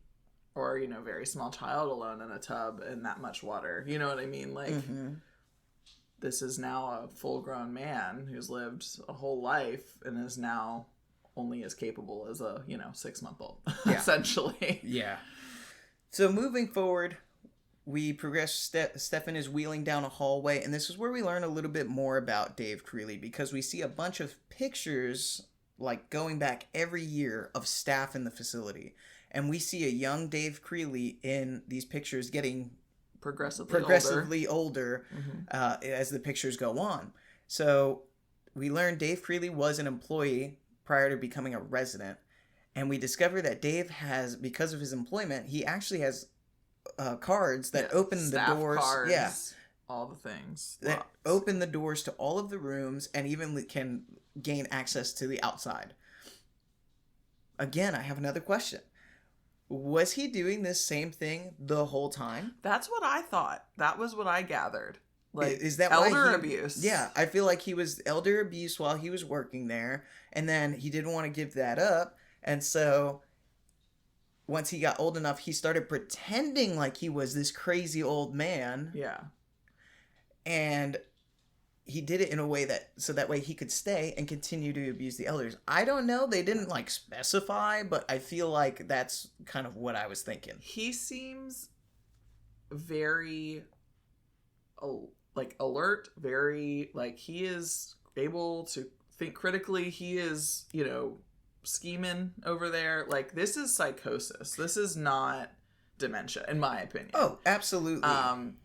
C: or, you know, very small child alone in a tub in that much water. You know what I mean? Like, this is now a full-grown man who's lived a whole life and is now only as capable as a, you know, 6-month-old, essentially.
A: Yeah. So moving forward, we progress. Stefan is wheeling down a hallway, and this is where we learn a little bit more about Dave Creeley, because we see a bunch of pictures, like, going back every year of staff in the facility. And we see a young Dave Creeley in these pictures getting
C: progressively
A: older
C: Mm-hmm.
A: as the pictures go on. So we learned Dave Freely was an employee prior to becoming a resident. And we discover that Dave has, because of his employment, he actually has cards that open the doors.
C: Cards, all the things.
A: That
C: Locked.
A: open the doors to all of the rooms and even can gain access to the outside. Again, I have another question. Was he doing this same thing the whole time?
C: That's what I thought. That was what I gathered. Like,
A: is that
C: elder
A: why
C: abuse?
A: Yeah, I feel like he was elder abuse while he was working there, and then he didn't want to give that up, and so once he got old enough, he started pretending like he was this crazy old man.
C: Yeah.
A: And he did it in a way that way he could stay and continue to abuse the elders. I don't know. They didn't like specify, but I feel like that's kind of what I was thinking.
C: He seems very like alert, very like he is able to think critically. He is, scheming over there. Like, this is psychosis. This is not dementia, in my opinion.
A: Oh, absolutely.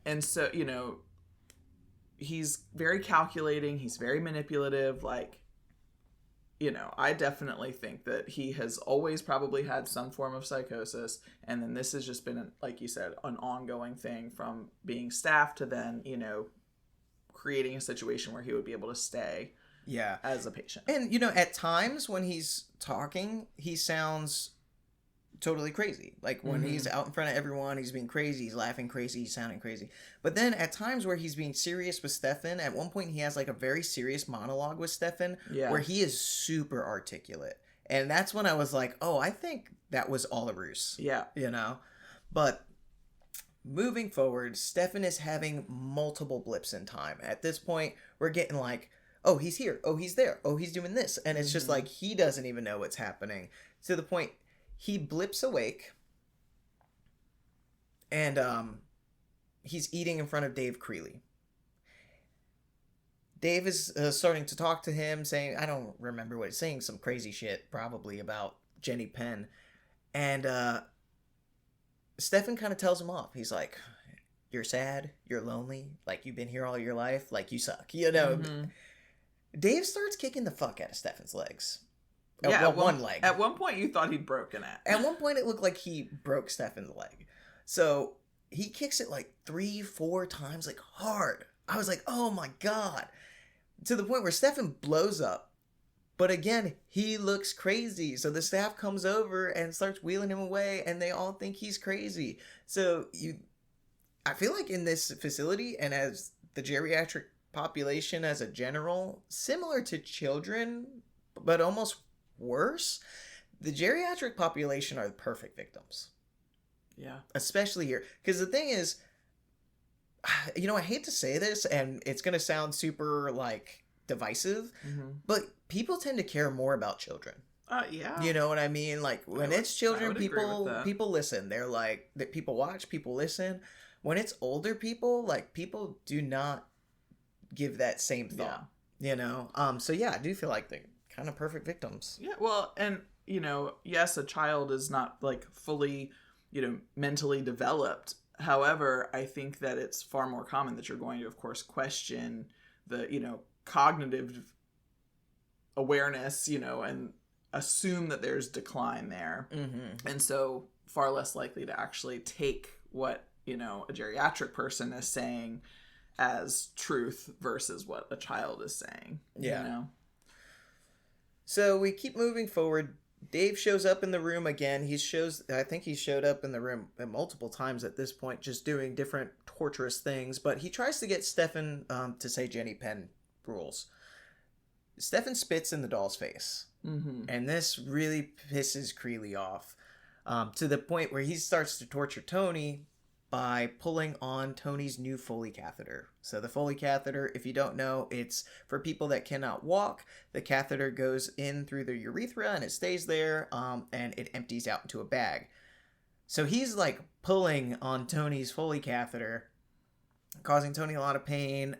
C: And so, he's very calculating. He's very manipulative. Like, I definitely think that he has always probably had some form of psychosis. And then this has just been, like you said, an ongoing thing from being staff to then, creating a situation where he would be able to stay as a patient.
A: And, at times when he's talking, he sounds totally crazy. Like when he's out in front of everyone, he's being crazy, he's laughing crazy, he's sounding crazy. But then at times where he's being serious with Stefan, at one point he has like a very serious monologue with Stefan where he is super articulate. And that's when I was like, oh, I think that was all a ruse.
C: Yeah.
A: But moving forward, Stefan is having multiple blips in time. At this point, we're getting like, oh, he's here. Oh, he's there. Oh, he's doing this. And it's just like he doesn't even know what's happening. To the point he blips awake and he's eating in front of Dave Creeley. Dave is starting to talk to him, saying, I don't remember what he's saying, some crazy shit probably about Jenny Penn. And Stefan kind of tells him off. He's like, you're sad, you're lonely, like you've been here all your life, like you suck, Dave starts kicking the fuck out of Stefan's legs. One leg.
C: At one point, you thought he'd broken it.
A: At one point, it looked like he broke Stefan's leg. So he kicks it like 3-4 times, like hard. I was like, oh my God. To the point where Stefan blows up. But again, he looks crazy. So the staff comes over and starts wheeling him away, and they all think he's crazy. So I feel like in this facility, and as the geriatric population as a general, similar to children, but almost worse, the geriatric population are the perfect victims.
C: Yeah.
A: Especially here. Because the thing is, I hate to say this, and it's going to sound super, like, divisive, but people tend to care more about children.
C: Yeah.
A: You know what I mean? Like, when it's children, people listen. They're like, that people watch, people listen. When it's older people, like, people do not give that same thought. Yeah. So yeah, I do feel like they're kind of perfect victims.
C: Yeah, well, and yes, a child is not like fully mentally developed. However, I think that it's far more common that you're going to, of course, question the cognitive awareness, and assume that there's decline there. And so far less likely to actually take what a geriatric person is saying as truth versus what a child is saying. So
A: we keep moving forward. Dave shows up in the room again. I think he showed up in the room multiple times at this point, just doing different torturous things. But he tries to get Stefan to say Jenny Penn rules. Stefan spits in the doll's face. And this really pisses Creeley off to the point where he starts to torture Tony by pulling on Tony's new Foley catheter. So the Foley catheter, if you don't know, it's for people that cannot walk. The catheter goes in through the urethra and it stays there, and it empties out into a bag. So he's like pulling on Tony's Foley catheter, causing Tony a lot of pain.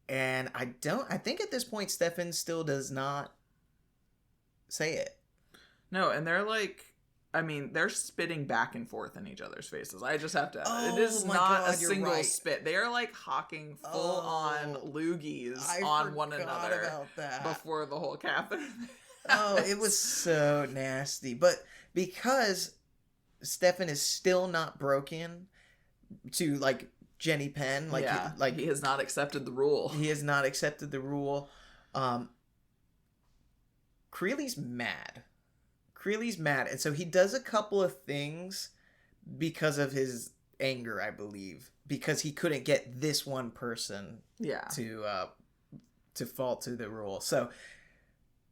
A: And I think at this point Stefan still does not say it.
C: No, and they're like I mean, they're spitting back and forth in each other's faces. I just have to.
A: Oh,
C: it is
A: my
C: not
A: God,
C: a
A: you're
C: single
A: right.
C: spit. They are like hawking full on loogies
A: I
C: on one
A: forgot
C: another
A: about that.
C: before the whole Catherine.
A: Oh, it was so nasty. But because Stefan is still not broken to like Jenny Penn, like
C: he has not accepted the rule.
A: He has not accepted the rule. Creeley's mad. And so he does a couple of things because of his anger, I believe, because he couldn't get this one person to fall to the rule. So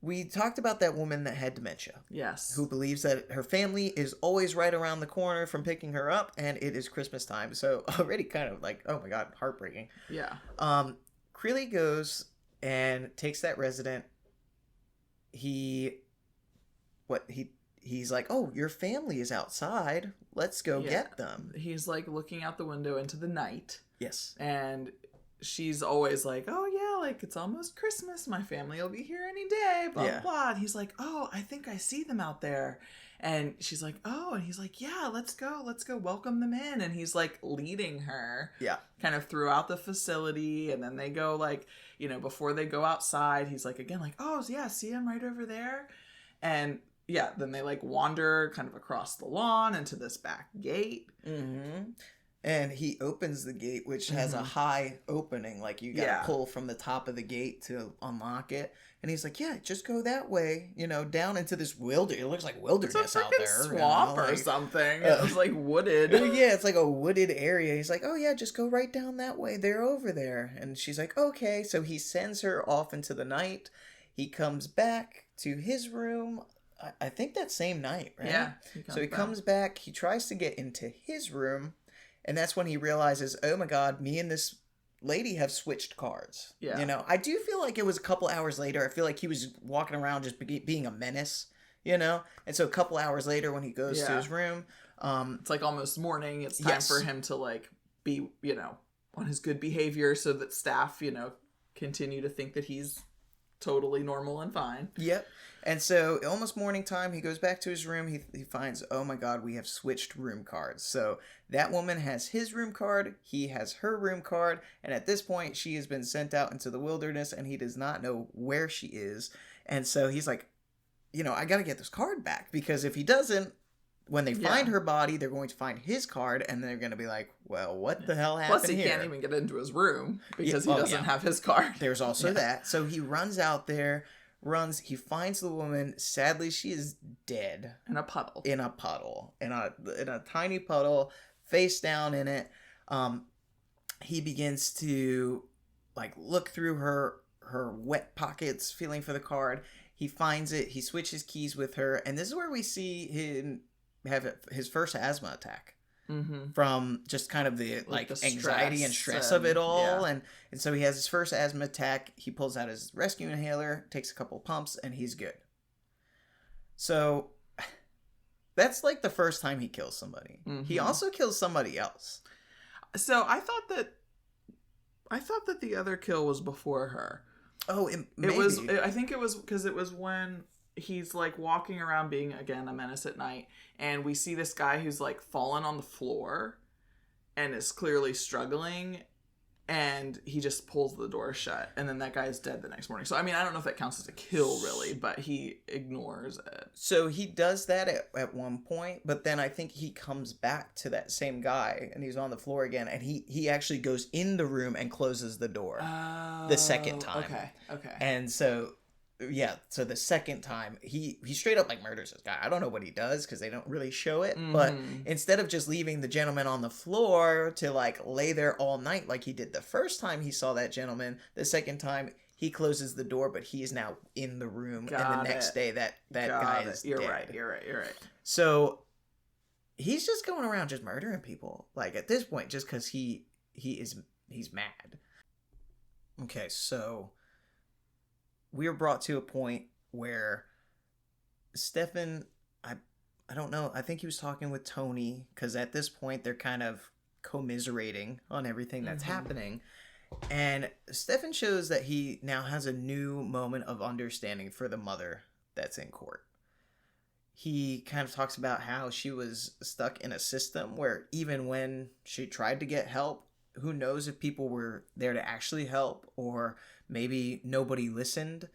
A: we talked about that woman that had dementia.
C: Yes.
A: Who believes that her family is always right around the corner from picking her up, and it is Christmas time. So already kind of like, oh my God, heartbreaking.
C: Yeah.
A: Creeley goes and takes that resident. He's like, oh, your family is outside. Let's go get them.
C: He's like looking out the window into the night.
A: Yes.
C: And she's always like, oh yeah, like it's almost Christmas. My family will be here any day. Blah, blah, blah. And he's like, oh, I think I see them out there. And she's like, oh, and he's like, yeah, let's go welcome them in. And he's like leading her kind of throughout the facility. And then they go like, before they go outside, he's like, again, like, oh yeah, see him right over there. And then they like wander kind of across the lawn into this back gate.
A: Mm-hmm. And he opens the gate, which has a high opening. Like you got to pull from the top of the gate to unlock it. And he's like, yeah, just go that way, down into this wilderness. It looks like wilderness out there.
C: Swamp or something. It was like wooded.
A: Yeah, it's like a wooded area. He's like, oh yeah, just go right down that way. They're over there. And she's like, okay. So he sends her off into the night. He comes back to his room. I think that same night, right?
C: Yeah.
A: He comes back. He tries to get into his room. And that's when he realizes, oh my God, me and this lady have switched cards.
C: Yeah.
A: I do feel like it was a couple hours later. I feel like he was walking around just being a menace, And so a couple hours later when he goes to his room.
C: It's like almost morning. It's time for him to like be, on his good behavior so that staff, continue to think that he's totally normal and fine.
A: Yep. And so almost morning time, he goes back to his room. He finds, oh my God, we have switched room cards. So that woman has his room card. He has her room card. And at this point, she has been sent out into the wilderness and he does not know where she is. And so he's like, I got to get this card back, because if he doesn't, when they find her body, they're going to find his card and they're going to be like, well, what the hell happened
C: here? Plus, he can't even get into his room because he doesn't have his card.
A: There's also that. So he runs out there. He finds the woman. Sadly, she is dead
C: in a puddle,
A: in a tiny puddle, face down in it. He begins to like look through her wet pockets, feeling for the card. He finds it. He switches keys with her, and this is where we see him have his first asthma attack. From just kind of the anxiety and stress of it all. And so he has his first asthma attack. He pulls out his rescue inhaler, takes a couple pumps, and he's good. So that's like the first time he kills somebody. He also kills somebody else.
C: So I thought that the other kill was before her.
A: Oh, maybe.
C: I think it was because it was when he's like walking around being, again, a menace at night, and we see this guy who's like fallen on the floor and is clearly struggling, and he just pulls the door shut, and then that guy is dead the next morning. So I mean, I don't know if that counts as a kill really, but he ignores it.
A: So he does that at one point, but then I think he comes back to that same guy and he's on the floor again, and he actually goes in the room and closes the door the second time.
C: Okay.
A: And so so the second time, he straight up like murders this guy. I don't know what he does because they don't really show it. But instead of just leaving the gentleman on the floor to like lay there all night like he did the first time he saw that gentleman, the second time he closes the door, but he is now in the room. And the next day that guy is dead.
C: You're right.
A: So he's just going around just murdering people. Like at this point, just because he's mad. Okay, so we are brought to a point where Stefan, I don't know, I think he was talking with Tony, because at this point they're kind of commiserating on everything that's happening. And Stefan shows that he now has a new moment of understanding for the mother that's in court. he kind of talks about how she was stuck in a system where even when she tried to get help, who knows if people were there to actually help, or maybe nobody listened.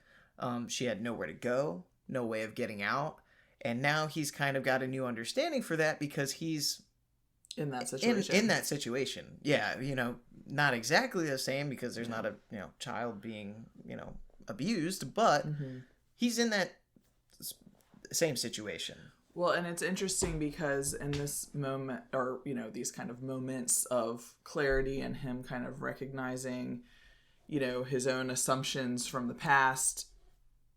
A: She had nowhere to go, no way of getting out. And now he's kind of got a new understanding for that because he's
C: in that situation.
A: In that situation. Yeah, not exactly the same because there's not a, child being, abused, but he's in that same situation.
C: Well, and it's interesting because in this moment, or, these kind of moments of clarity and him kind of recognizing, his own assumptions from the past,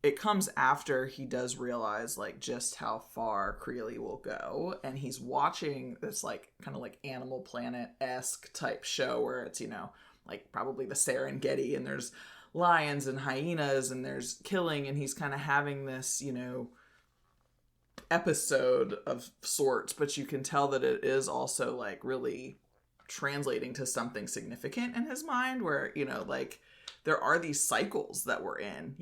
C: it comes after he does realize, like, just how far Creeley will go. And he's watching this, like, kind of like Animal Planet-esque type show where it's, like probably the Serengeti, and there's lions and hyenas and there's killing, and he's kind of having this, episode of sorts, but you can tell that it is also like really translating to something significant in his mind where, like there are these cycles that we're in,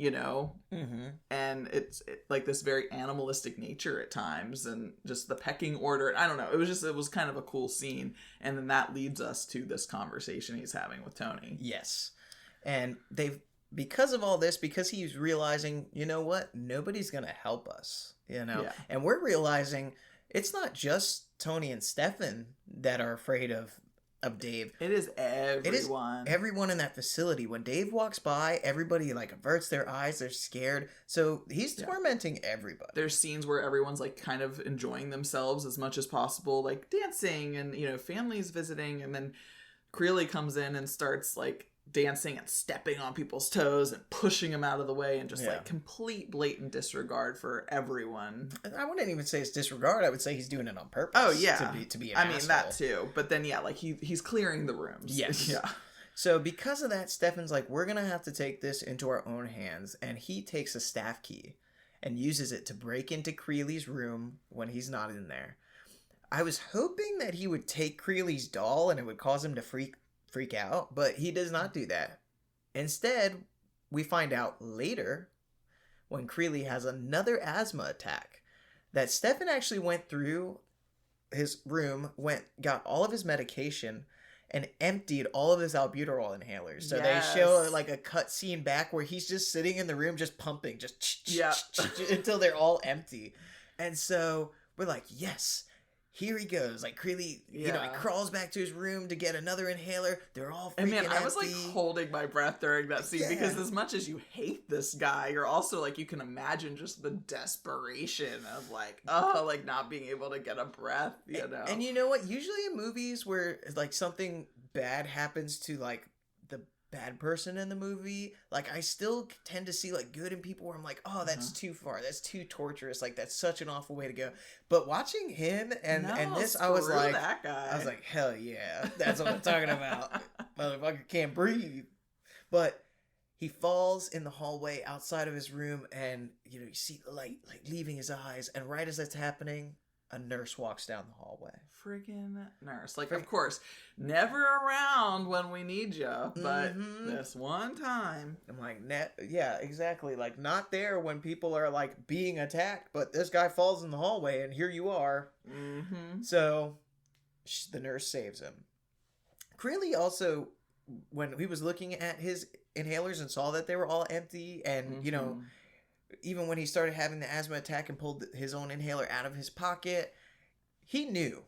C: and it's like this very animalistic nature at times, and just the pecking order. I don't know. It was kind of a cool scene. And then that leads us to this conversation he's having with Tony.
A: Yes. And because of all this, because he's realizing, you know what, nobody's going to help us,
C: Yeah.
A: And we're realizing it's not just Tony and Stefan that are afraid of Dave.
C: It is everyone.
A: It is everyone in that facility. When Dave walks by, everybody like averts their eyes. They're scared. So he's tormenting everybody.
C: There's scenes where everyone's like kind of enjoying themselves as much as possible, like dancing and, families visiting. And then Creeley comes in and starts like dancing and stepping on people's toes and pushing them out of the way, and just like complete blatant disregard for everyone.
A: I wouldn't even say it's disregard. I would say he's doing it on purpose.
C: Oh yeah,
A: to be an asshole.
C: That too. But then like he's clearing the rooms.
A: Yes.
C: Yeah.
A: So because of that, Stefan's like, we're gonna have to take this into our own hands, and he takes a staff key and uses it to break into Creeley's room when he's not in there. I was hoping that he would take Creeley's doll and it would cause him to freak out, but he does not do that. Instead, we find out later, when Creeley has another asthma attack, that Stefan actually went through his room, got all of his medication, and emptied all of his albuterol inhalers. So they show like a cut scene back where he's just sitting in the room just pumping, just until they're all empty. And so we're like, yes, here he goes. Like Creeley, he crawls back to his room to get another inhaler. They're all freaking empty.
C: I was like holding my breath during that scene because as much as you hate this guy, you're also like, you can imagine just the desperation of like, like not being able to get a breath,
A: And you know what? Usually in movies where like something bad happens to like the bad person in the movie, like I still tend to see like good in people where I'm like, oh, that's too far, that's too torturous, like that's such an awful way to go. But watching him and this, I was like,
C: that guy.
A: I was like, hell yeah, that's what I'm talking about. Motherfucker can't breathe. But he falls in the hallway outside of his room, and you see the light like leaving his eyes, and right as that's happening, a nurse walks down the hallway.
C: Friggin' nurse. Like, of course, never around when we need you, but this one time.
A: I'm like, yeah, exactly. Like, not there when people are, like, being attacked, but this guy falls in the hallway, and here you are. So, the nurse saves him. Creeley also, when he was looking at his inhalers and saw that they were all empty, and, even when he started having the asthma attack and pulled his own inhaler out of his pocket, he knew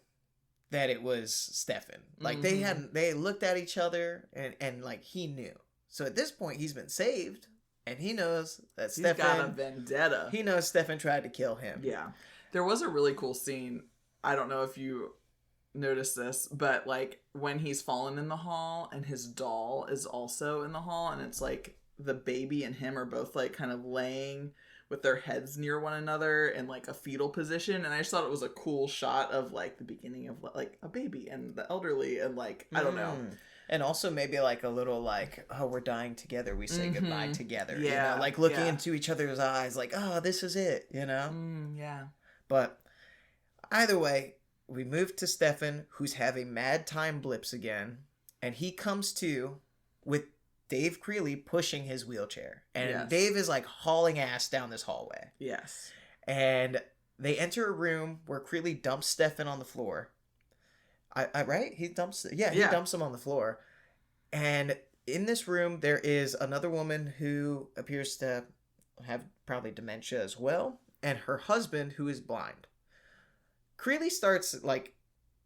A: that it was Stefan. Like they looked at each other and like he knew. So at this point he's been saved, and he knows that Stefan
C: got a vendetta.
A: He knows Stefan tried to kill him.
C: Yeah. There was a really cool scene. I don't know if you noticed this, but like when he's fallen in the hall and his doll is also in the hall, and it's like the baby and him are both like kind of laying with their heads near one another in like a fetal position, and I just thought it was a cool shot of like the beginning of like a baby and the elderly, and like I don't know,
A: and also maybe like a little like, oh, we're dying together, we say goodbye together,
C: yeah,
A: like looking into each other's eyes like, oh, this is it,
C: yeah.
A: But either way, we move to Stefan, who's having mad time blips again, and he comes to with Dave Creeley pushing his wheelchair. And Dave is like hauling ass down this hallway.
C: Yes.
A: And they enter a room where Creeley dumps Stefan on the floor. Right? He dumps him on the floor. And in this room, there is another woman who appears to have probably dementia as well, and her husband who is blind. Creeley starts, like,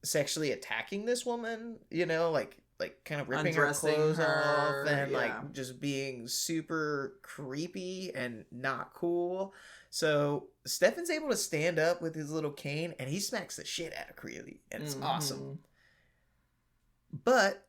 A: sexually attacking this woman, you know, like kind of ripping her clothes off and like just being super creepy and not cool. So Stefan's able to stand up with his little cane and he smacks the shit out of Creeley, and it's awesome. But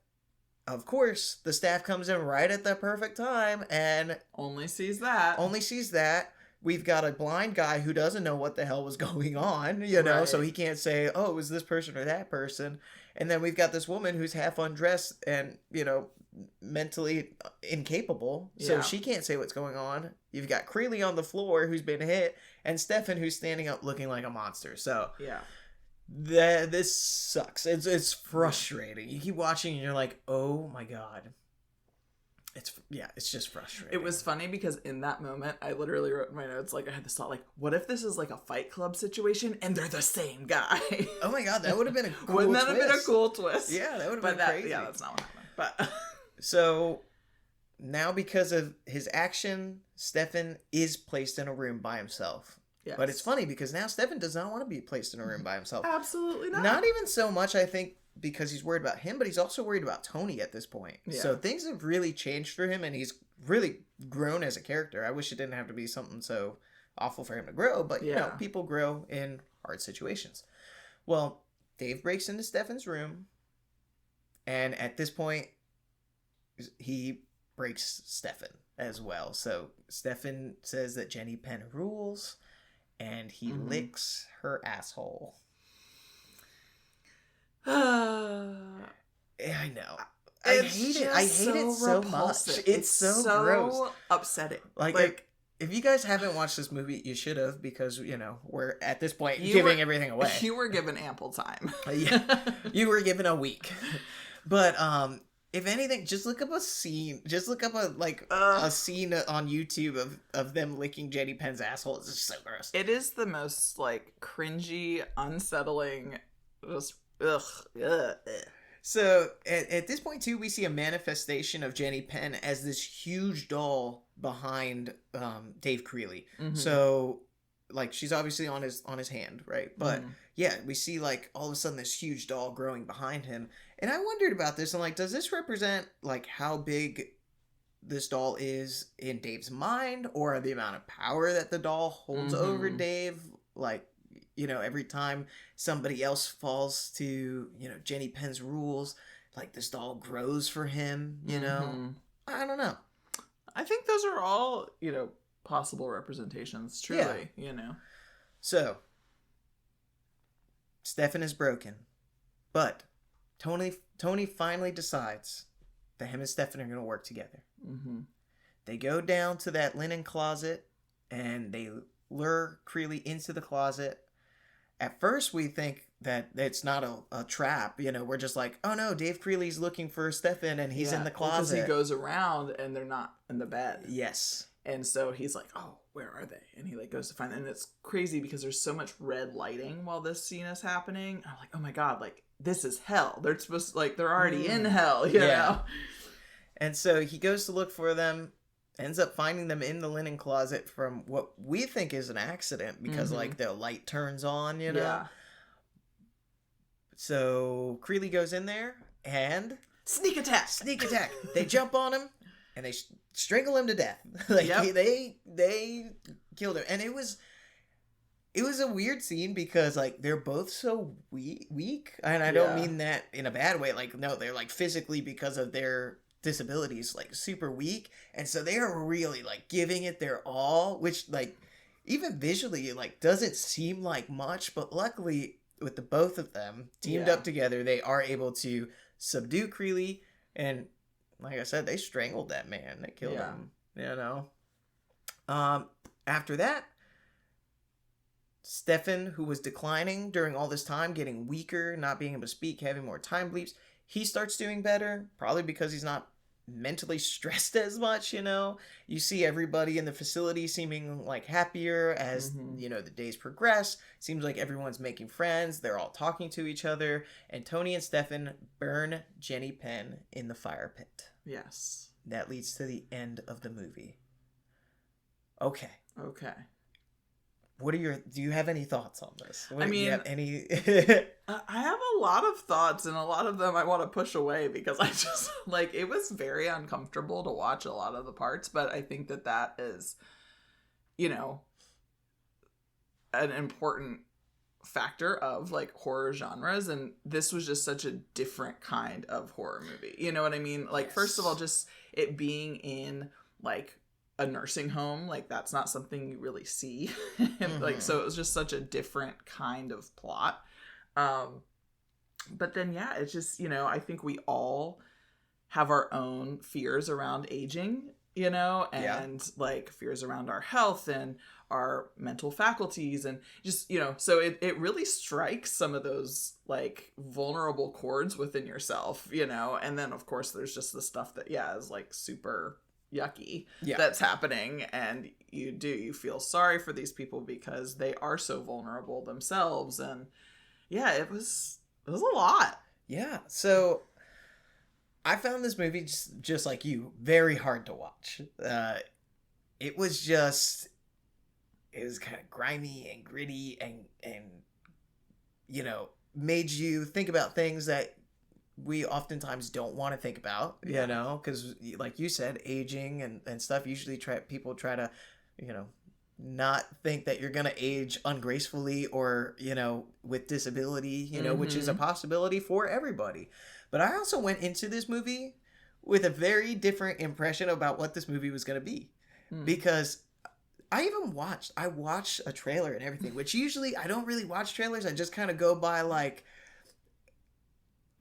A: of course, the staff comes in right at the perfect time and
C: only sees that.
A: We've got a blind guy who doesn't know what the hell was going on, you know, right. So he can't say, oh, it was this person or that person. And then we've got this woman who's half undressed and, you know, mentally incapable. So she can't say what's going on. You've got Creeley on the floor who's been hit, and Stefan who's standing up looking like a monster. So this sucks. It's frustrating. You keep watching and you're like, oh my God. It's just frustrating.
C: It was funny because in that moment, I literally wrote in my notes, like, I had this thought, like, what if this is like a Fight Club situation and they're the same guy?
A: Oh my God, that would have been a cool twist.
C: Wouldn't that have been a cool twist?
A: Yeah, that would have been crazy.
C: Yeah, that's not what happened. But
A: so now, because of his action, Stefan is placed in a room by himself. Yes. But it's funny because now Stefan does not want to be placed in a room by himself.
C: Absolutely not.
A: Not even so much, I think, because he's worried about him, but he's also worried about Tony at this point. Yeah. So things have really changed for him, and he's really grown as a character. I wish it didn't have to be something so awful for him to grow, but, you know, people grow in hard situations. Well, Dave breaks into Stefan's room, and at this point, he breaks Stefan as well. So Stefan says that Jenny Penn rules, and he licks her asshole. I know. I hate it. I hate it so much. It's so gross.
C: Upsetting.
A: Like if you guys haven't watched this movie, you should have, because, you know, we're at this point giving everything away.
C: You were given ample time.
A: You were given a week. But if anything, just look up a scene. Just look up a scene on YouTube of them licking Jenny Penn's asshole. It's just so gross.
C: It is the most, like, cringy, unsettling, just ugh.
A: So at this point too, we see a manifestation of Jenny Penn as this huge doll behind Dave Creeley. So, like, she's obviously on his hand, right? But yeah, we see, like, all of a sudden this huge doll growing behind him, and I wondered about this. And, like, does this represent, like, how big this doll is in Dave's mind, or the amount of power that the doll holds over Dave? Like, you know, every time somebody else falls to, you know, Jenny Penn's rules, like, this doll grows for him, you know? I don't know.
C: I think those are all, you know, possible representations, truly, you know?
A: So, Stefan is broken, but Tony finally decides that him and Stefan are going to work together. They go down to that linen closet, and they lure Creeley into the closet. At first, we think that it's not a trap. You know, we're just like, oh no, Dave Creeley's looking for Stefan, and he's in the closet.
C: Because he goes around, and they're not in the bed.
A: Yes.
C: And so he's like, oh, where are they? And he, like, goes to find them. And it's crazy because there's so much red lighting while this scene is happening. I'm like, oh my God, like, this is hell. They're supposed to, like, they're already in hell, you know?
A: And so he goes to look for them, ends up finding them in the linen closet from what we think is an accident because, like, the light turns on, you know? Yeah. So Creeley goes in there and...
C: Sneak attack!
A: They jump on him and they strangle him to death. Like, they killed him. And it was a weird scene because, like, they're both so weak. And I don't mean that in a bad way. Like, no, they're, like, physically, because of their disabilities, like, super weak, and so they are really, like, giving it their all, which, like, even visually, like, doesn't seem like much, but luckily with the both of them teamed up together, they are able to subdue Creeley, and like I said, they strangled that man. They killed him, you know. After that, Stefan, who was declining during all this time, getting weaker, not being able to speak, having more time bleeps, he starts doing better, probably because he's not mentally stressed as much, you know. You see everybody in the facility seeming like happier as you know the days progress. Seems like everyone's making friends, they're all talking to each other, and Tony and Stefan burn Jenny Penn in the fire pit.
C: Yes.
A: That leads to the end of the movie. Okay. What are do you have any thoughts on this?
C: I mean,
A: do you have any
C: I have a lot of thoughts, and a lot of them I want to push away because I just, like, it was very uncomfortable to watch a lot of the parts, but I think that is, you know, an important factor of, like, horror genres, and this was just such a different kind of horror movie. You know what I mean? Like, first of all, just it being in, like, a nursing home, like, that's not something you really see. Like, so it was just such a different kind of plot. But then, yeah, it's just, you know, I think we all have our own fears around aging, you know, and like fears around our health and our mental faculties, and just, you know, so it really strikes some of those, like, vulnerable chords within yourself, you know. And then, of course, there's just the stuff that, is like super yucky that's happening, and you feel sorry for these people because they are so vulnerable themselves. And it was a lot.
A: So I found this movie just like you, very hard to watch. It was kind of grimy and gritty, and you know, made you think about things that we oftentimes don't want to think about, you know, because like you said, aging and stuff, usually people try to, you know, not think that you're going to age ungracefully or, you know, with disability, you know, which is a possibility for everybody. But I also went into this movie with a very different impression about what this movie was going to be, because I watched a trailer and everything, which usually I don't really watch trailers. I just kind of go by, like,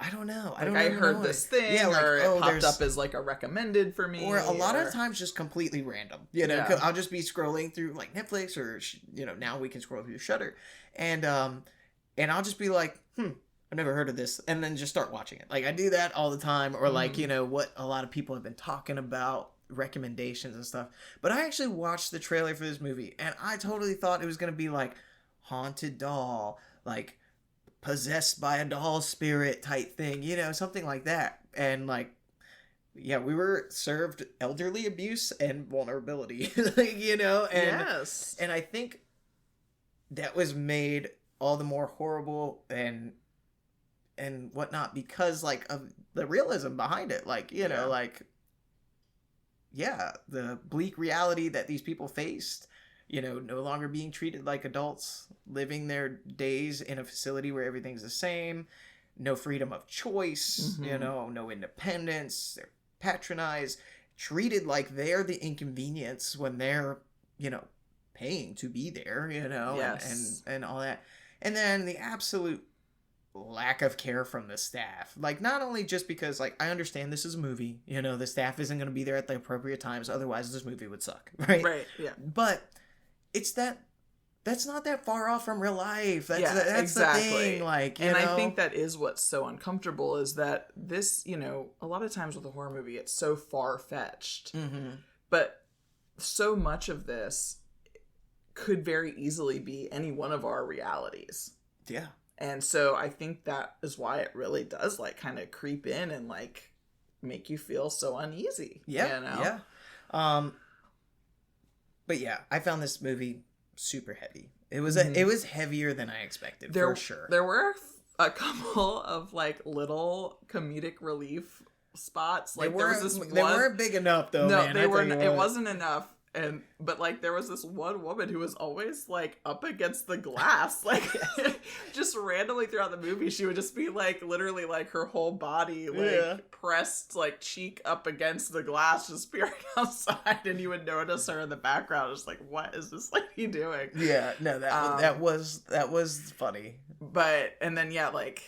A: I don't know.
C: I heard this thing, or it popped up as, like, a recommended for me.
A: Or a lot of times just completely random. You know, I'll just be scrolling through, like, Netflix, or, you know, now we can scroll through Shudder. And I'll just be like, I've never heard of this. And then just start watching it. Like, I do that all the time. Or, like, you know, what a lot of people have been talking about, recommendations and stuff. But I actually watched the trailer for this movie, and I totally thought it was going to be, like, haunted doll, like, possessed by a doll spirit type thing, you know, something like that. And, like, we were served elderly abuse and vulnerability, you know, and I think that was made all the more horrible and whatnot because, like, of the realism behind it, like, you know, like, the bleak reality that these people faced, you know, no longer being treated like adults, living their days in a facility where everything's the same, no freedom of choice, you know, no independence, they're patronized, treated like they're the inconvenience when they're, you know, paying to be there, you know, and all that. And then the absolute lack of care from the staff. Like, not only just because, like, I understand this is a movie, you know, the staff isn't going to be there at the appropriate times, otherwise this movie would suck, right?
C: Right,
A: But it's that's not that far off from real life. That's
C: exactly.
A: The thing. Like, you
C: know?
A: I
C: think that is what's so uncomfortable, is that this, you know, a lot of times with a horror movie, it's so far-fetched. But so much of this could very easily be any one of our realities.
A: Yeah.
C: And so I think that is why it really does, like, kind of creep in and, like, make you feel so uneasy.
A: Yeah.
C: You know?
A: Yeah. But yeah, I found this movie super heavy. It was heavier than I expected, for sure.
C: There were a couple of, like, little comedic relief spots. Like,
A: they weren't big enough, though.
C: No,
A: man,
C: they weren't. It wasn't enough. But like, there was this one woman who was always, like, up against the glass, like, just randomly throughout the movie, she would just be, like, literally, like, her whole body, like, pressed, like, cheek up against the glass, just peering outside, and you would notice her in the background, just like, what is this lady doing?
A: Yeah, no, that was funny.
C: But, and then, like,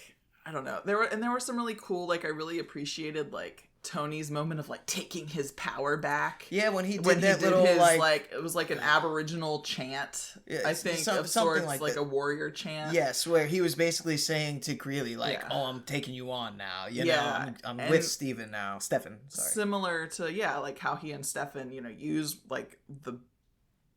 C: I don't know, there were some really cool, like, I really appreciated, like, Tony's moment of like taking his power back.
A: Yeah, when he did
C: when
A: that
C: he did
A: little
C: his,
A: like
C: it was like an Aboriginal chant,
A: yeah,
C: I think, of sorts, like a warrior chant.
A: Yes, where he was basically saying to Greeley, like,
C: Yeah.
A: "Oh, I'm taking you on now. You
C: Yeah,
A: know, I'm
C: and
A: with Stephen now. Stefan, sorry."
C: Similar to like how he and Stefan, use like the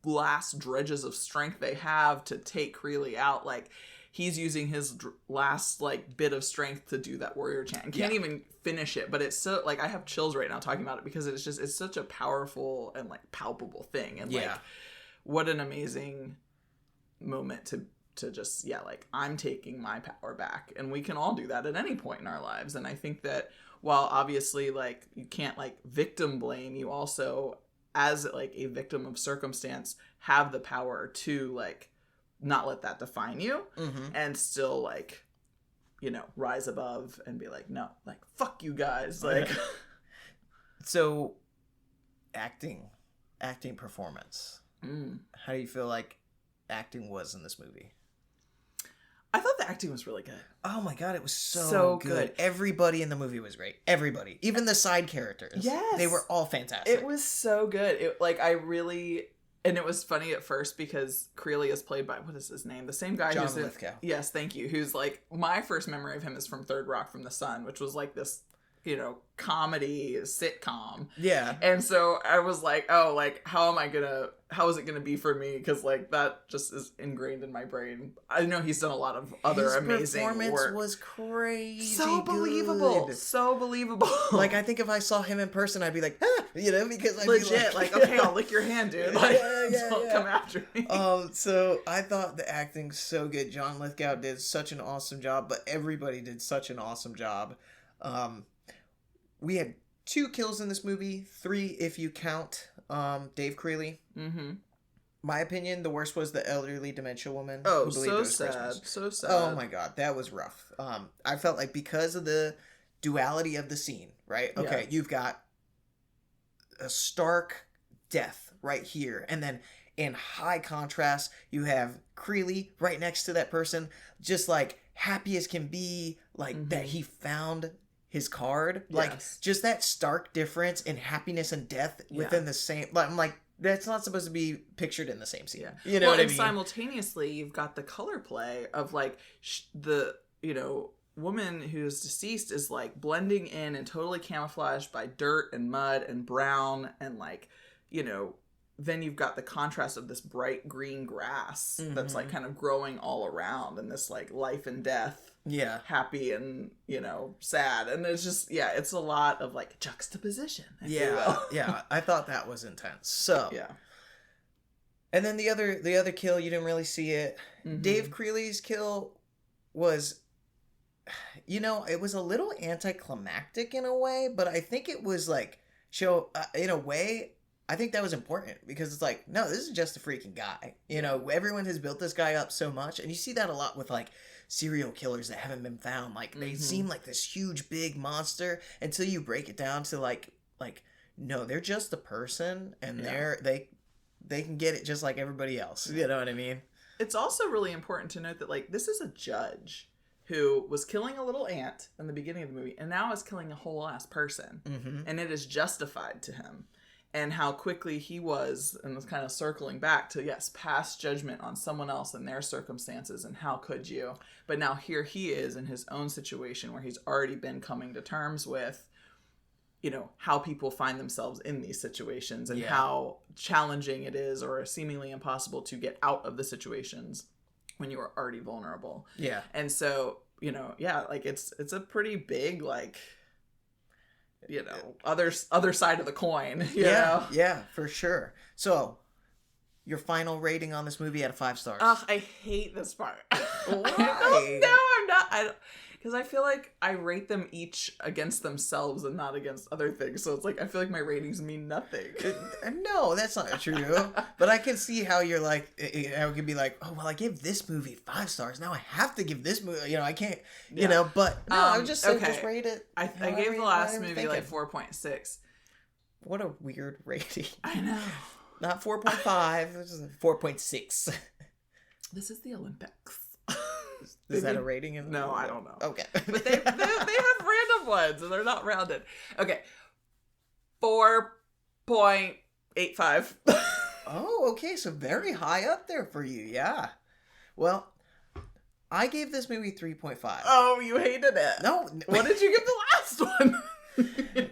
C: last dredges of strength they have to take Greeley out. Like he's using his last like bit of strength to do that warrior chant. Can't even finish it, but it's so like I have chills right now talking about it because it's such a powerful and like palpable thing. And like what an amazing moment to just like I'm taking my power back, and we can all do that at any point in our lives. And I think that while obviously like you can't like victim blame, you also as like a victim of circumstance have the power to like not let that define you and still like rise above and be like, no, like fuck you guys, like
A: So acting performance, how do you feel like acting was in this movie?
C: I thought the acting was really good.
A: Oh my god, it was so good. Everybody in the movie was great. Everybody. Even the side characters. Yes. They were all fantastic.
C: It was so good. And it was funny at first because Creeley is played by, what is his name? The same guy
A: John Lithgow.
C: Yes, thank you. Who's like, my first memory of him is from Third Rock from the Sun, which was like this, comedy sitcom.
A: Yeah.
C: And so I was like, oh, like, how is it gonna be for me? Because like that just is ingrained in my brain. I know he's done a lot of other amazing work. His performance
A: was crazy.
C: So believable. So believable.
A: Like I think if I saw him in person, I'd be like, because I'd
C: legit,
A: be like,
C: okay, I'll lick your hand, dude. Like, don't come after me.
A: So I thought the acting's so good. John Lithgow did such an awesome job, but everybody did such an awesome job. We had 2 kills in this movie, 3 if you count Dave Creeley. Mm-hmm. My opinion, the worst was the elderly dementia woman.
C: Oh, so sad. Christmas. So sad.
A: Oh my god, that was rough. I felt like because of the duality of the scene, right? Okay, you've got a stark death right here, and then in high contrast, you have Creeley right next to that person, just like happy as can be, like that he found his card. Like just that stark difference in happiness and death within the same, I'm like, that's not supposed to be pictured in the same scene. You know what I mean?
C: Simultaneously, you've got the color play of like the woman who's deceased is like blending in and totally camouflaged by dirt and mud and brown, and like then you've got the contrast of this bright green grass that's like kind of growing all around, and this like life and death, happy and sad, and it's just it's a lot of like juxtaposition.
A: I thought that was intense. So and then the other kill, you didn't really see it. Dave Creeley's kill was, it was a little anticlimactic in a way, but I think it was like in a way. I think that was important because it's like, no, this is just a freaking guy. Everyone has built this guy up so much. And you see that a lot with like serial killers that haven't been found. Like they seem like this huge, big monster until you break it down to like, no, they're just a person, and they can get it just like everybody else. You know what I mean?
C: It's also really important to note that like this is a judge who was killing a little ant in the beginning of the movie and now is killing a whole ass person. And it is justified to him. And how quickly he was, and was kind of circling back to, pass judgment on someone else and their circumstances, and how could you? But now here he is in his own situation where he's already been coming to terms with, how people find themselves in these situations, and how challenging it is or seemingly impossible to get out of the situations when you are already vulnerable. Yeah. And so, like it's a pretty big, like, other side of the coin. You know?
A: Yeah, for sure. So, your final rating on this movie out of 5 stars?
C: Ugh, I hate this part.
A: Why?
C: No, I'm not. Because I feel like I rate them each against themselves and not against other things. So it's like, I feel like my ratings mean nothing.
A: No, that's not true. But I can see how you're like, how it could be like, oh, well, I gave this movie 5 stars. Now I have to give this movie, I can't, but no, I would just say, just rate it.
C: I gave the last movie like 4.6.
A: What a weird rating.
C: I know.
A: Not 4.5, this is 4.6.
C: This is the Olympics.
A: Is that a rating?
C: No, I don't know.
A: Okay.
C: But they have random ones, and they're not rounded. Okay. 4.85.
A: Oh, okay. So very high up there for you. Yeah. Well, I gave this movie 3.5.
C: Oh, you hated it.
A: No.
C: What did you give the last one?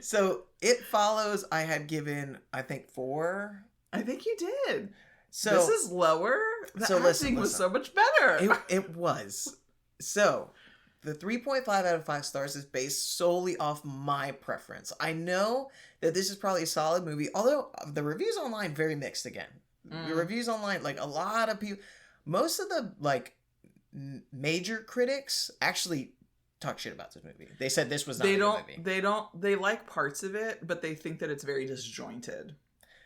A: So It Follows, I had given, I think, 4.
C: I think you did.
A: So
C: this is lower. The acting was so much better.
A: It was. So the 3.5 out of 5 stars is based solely off my preference. I know that this is probably a solid movie, although the reviews online very mixed again. The reviews online, like a lot of people, most of the like major critics actually talk shit about this movie. They said this was not a good movie.
C: They like parts of it, but they think that it's very disjointed.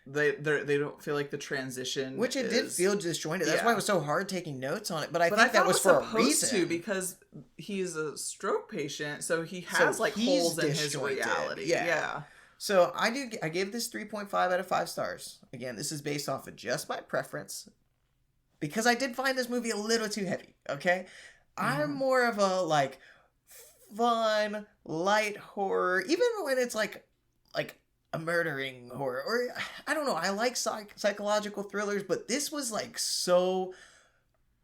C: They don't feel like the transition,
A: which it did feel disjointed. That's why it was so hard taking notes on it. But I think
C: I
A: that was for a reason,
C: because he's a stroke patient, so he has holes in his reality. Yeah.
A: So I gave this 3.5 out of 5 stars. Again, this is based off of just my preference, because I did find this movie a little too heavy. Okay, I'm more of a like fun, light horror, even when it's like a murdering horror, or I don't know. I like psychological thrillers, but this was like so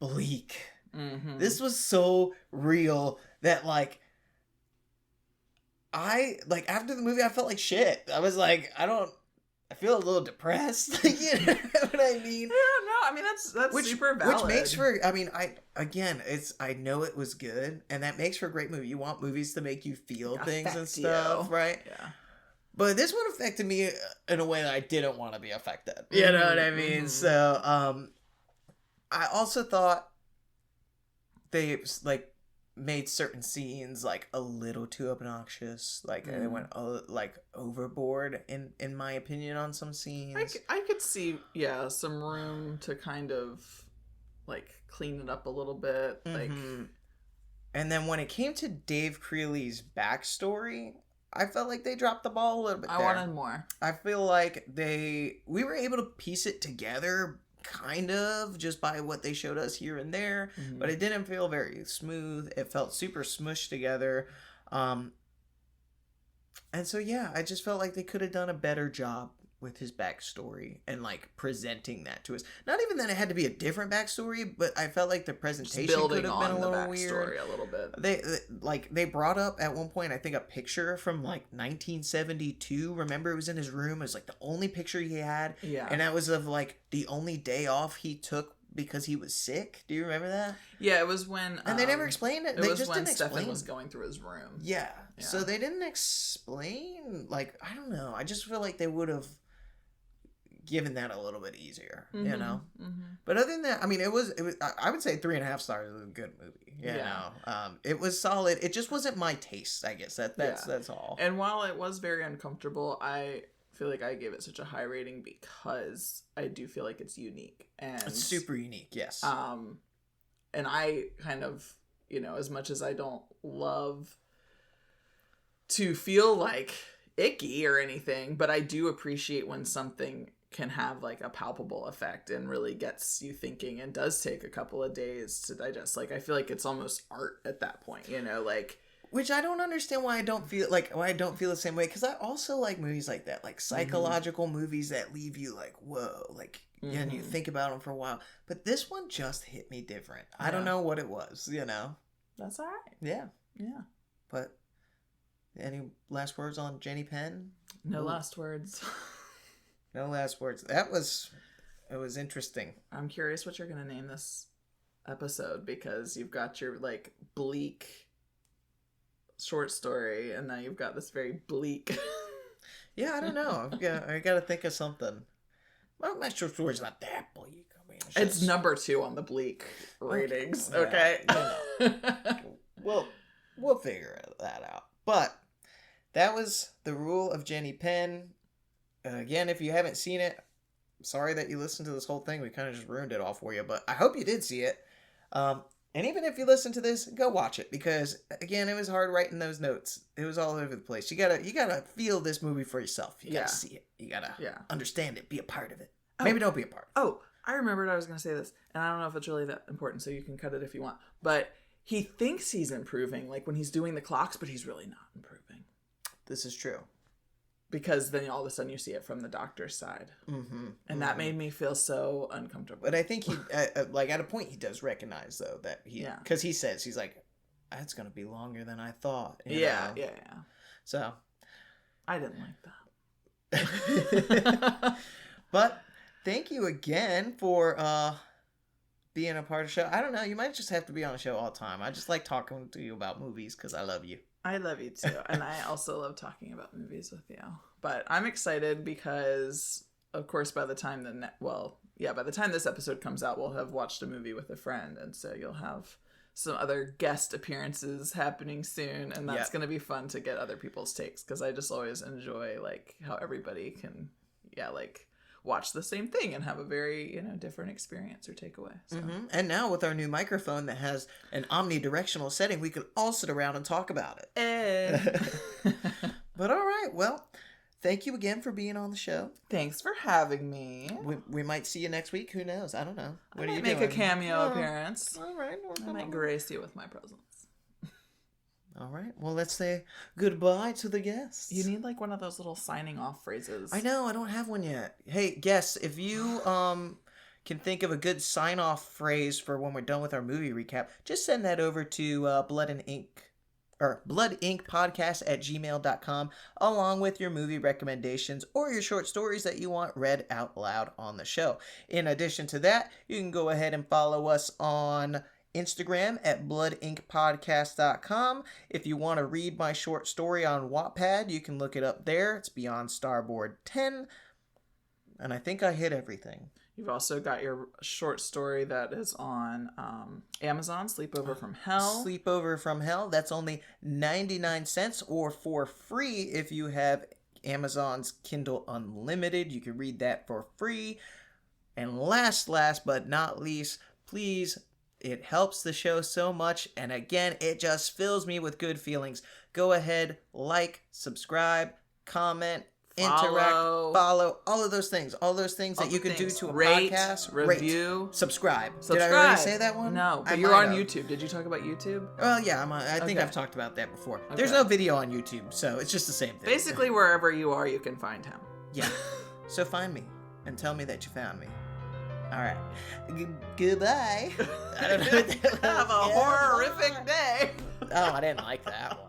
A: bleak. Mm-hmm. This was so real that like after the movie I felt like shit. I was like, I feel a little depressed. You know what I mean?
C: Yeah, no, I mean that's super valid.
A: Which makes for, I mean, I know it was good, and that makes for a great movie. You want movies to make you feel things and stuff, right? Yeah. But this one affected me in a way that I didn't want to be affected. You know what I mean? Mm-hmm. So, I also thought they like made certain scenes like a little too obnoxious. Like they went like overboard in my opinion on some scenes.
C: I could see some room to kind of like clean it up a little bit. Like,
A: and then when it came to Dave Creely's backstory, I felt like they dropped the ball a little bit there.
C: I wanted more.
A: I feel like we were able to piece it together kind of just by what they showed us here and there, but it didn't feel very smooth. It felt super smushed together. And so I just felt like they could have done a better job with his backstory and like presenting that to us. Not even that it had to be a different backstory, but I felt like the presentation could have been a little weird.
C: A little bit.
A: They brought up at one point, I think, a picture from like 1972. Remember, it was in his room. It was like the only picture he had. Yeah. And that was of like the only day off he took because he was sick. Do you remember that?
C: Yeah, it was when...
A: and they never explained it. They just didn't explain.
C: Stefan was going through his room.
A: Yeah. So they didn't explain, like, I don't know. I just feel like they would have given that a little bit easier, you know? But other than that, I mean, it was I would say 3.5 stars is a good movie. You know? It was solid. It just wasn't my taste, I guess. That's all.
C: And while it was very uncomfortable, I feel like I gave it such a high rating because I do feel like it's unique. And
A: it's super unique, yes.
C: And I kind of, as much as I don't love to feel like icky or anything, but I do appreciate when something can have like a palpable effect and really gets you thinking and does take a couple of days to digest. Like, I feel like it's almost art at that point, like...
A: Which I don't understand why I don't feel the same way, because I also like movies like that, like psychological movies that leave you like, whoa, like, and you think about them for a while. But this one just hit me different. I don't know what it was,
C: That's all right.
A: Yeah.
C: Yeah.
A: But any last words on Jenny Penn?
C: No last words.
A: No last words. It was interesting.
C: I'm curious what you're going to name this episode, because you've got your like bleak short story and now you've got this very bleak.
A: Yeah, I don't know. I got to think of something. Well, my short story's not that bleak. I mean,
C: it's number 2 on the bleak ratings. Okay.
A: We'll figure that out. But that was The Rule of Jenny Penn. Again, if you haven't seen it, sorry that you listened to this whole thing. We kind of just ruined it all for you, but I hope you did see it. And even if you listen to this, go watch it, because again, it was hard writing those notes. It was all over the place. You gotta feel this movie for yourself. You gotta see it. You gotta understand it. Be a part of it. Maybe don't be a part.
C: Oh, I remembered I was gonna say this, and I don't know if it's really that important, so you can cut it if you want. But he thinks he's improving, like when he's doing the clocks, but he's really not improving.
A: This is true.
C: Because then all of a sudden you see it from the doctor's side. And that made me feel so uncomfortable.
A: But I think he, like at a point he does recognize though that because he says, he's like, that's going to be longer than I thought. You know? So.
C: I didn't like that.
A: But thank you again for being a part of the show. I don't know. You might just have to be on the show all the time. I just like talking to you about movies because I love you.
C: I love you too. And I also love talking about movies with you. But I'm excited because, of course, by the time by the time this episode comes out, we'll have watched a movie with a friend. And so you'll have some other guest appearances happening soon. And that's going to be fun to get other people's takes because I just always enjoy like how everybody can, watch the same thing and have a very, different experience or takeaway. So.
A: And now with our new microphone that has an omnidirectional setting, we can all sit around and talk about it. But all right, well, thank you again for being on the show.
C: Thanks for having me.
A: We might see you next week. Who knows? I don't know.
C: What I might make a cameo appearance.
A: All right.
C: I might grace you with my presence.
A: All right. Well, let's say goodbye to the guests.
C: You need like one of those little signing off phrases.
A: I know. I don't have one yet. Hey, guests, if you can think of a good sign off phrase for when we're done with our movie recap, just send that over to bloodinkpodcast@gmail.com along with your movie recommendations or your short stories that you want read out loud on the show. In addition to that, you can go ahead and follow us on Instagram at bloodinkpodcast.com. If you want to read my short story on Wattpad, you can look it up there. It's Beyond Starboard 10. And I think I hit everything.
C: You've also got your short story that is on Amazon, Sleepover from Hell.
A: Sleepover from Hell. That's only 99 cents or for free if you have Amazon's Kindle Unlimited. You can read that for free. And last but not least, please, it helps the show so much, and again, it just fills me with good feelings. Go ahead, like, subscribe, comment, interact, follow, all of those things. All those things that you can do to a podcast.
C: Review.
A: Subscribe. Did I already say that one?
C: No, but you're on YouTube. Did you talk about YouTube?
A: Well, yeah, I think I've talked about that before. Okay. There's no video on YouTube, so it's just the same thing.
C: Basically, wherever you are, you can find him.
A: Yeah. So find me and tell me that you found me. All right. Goodbye. I don't know.
C: Have a horrific day.
A: Oh, I didn't like that one.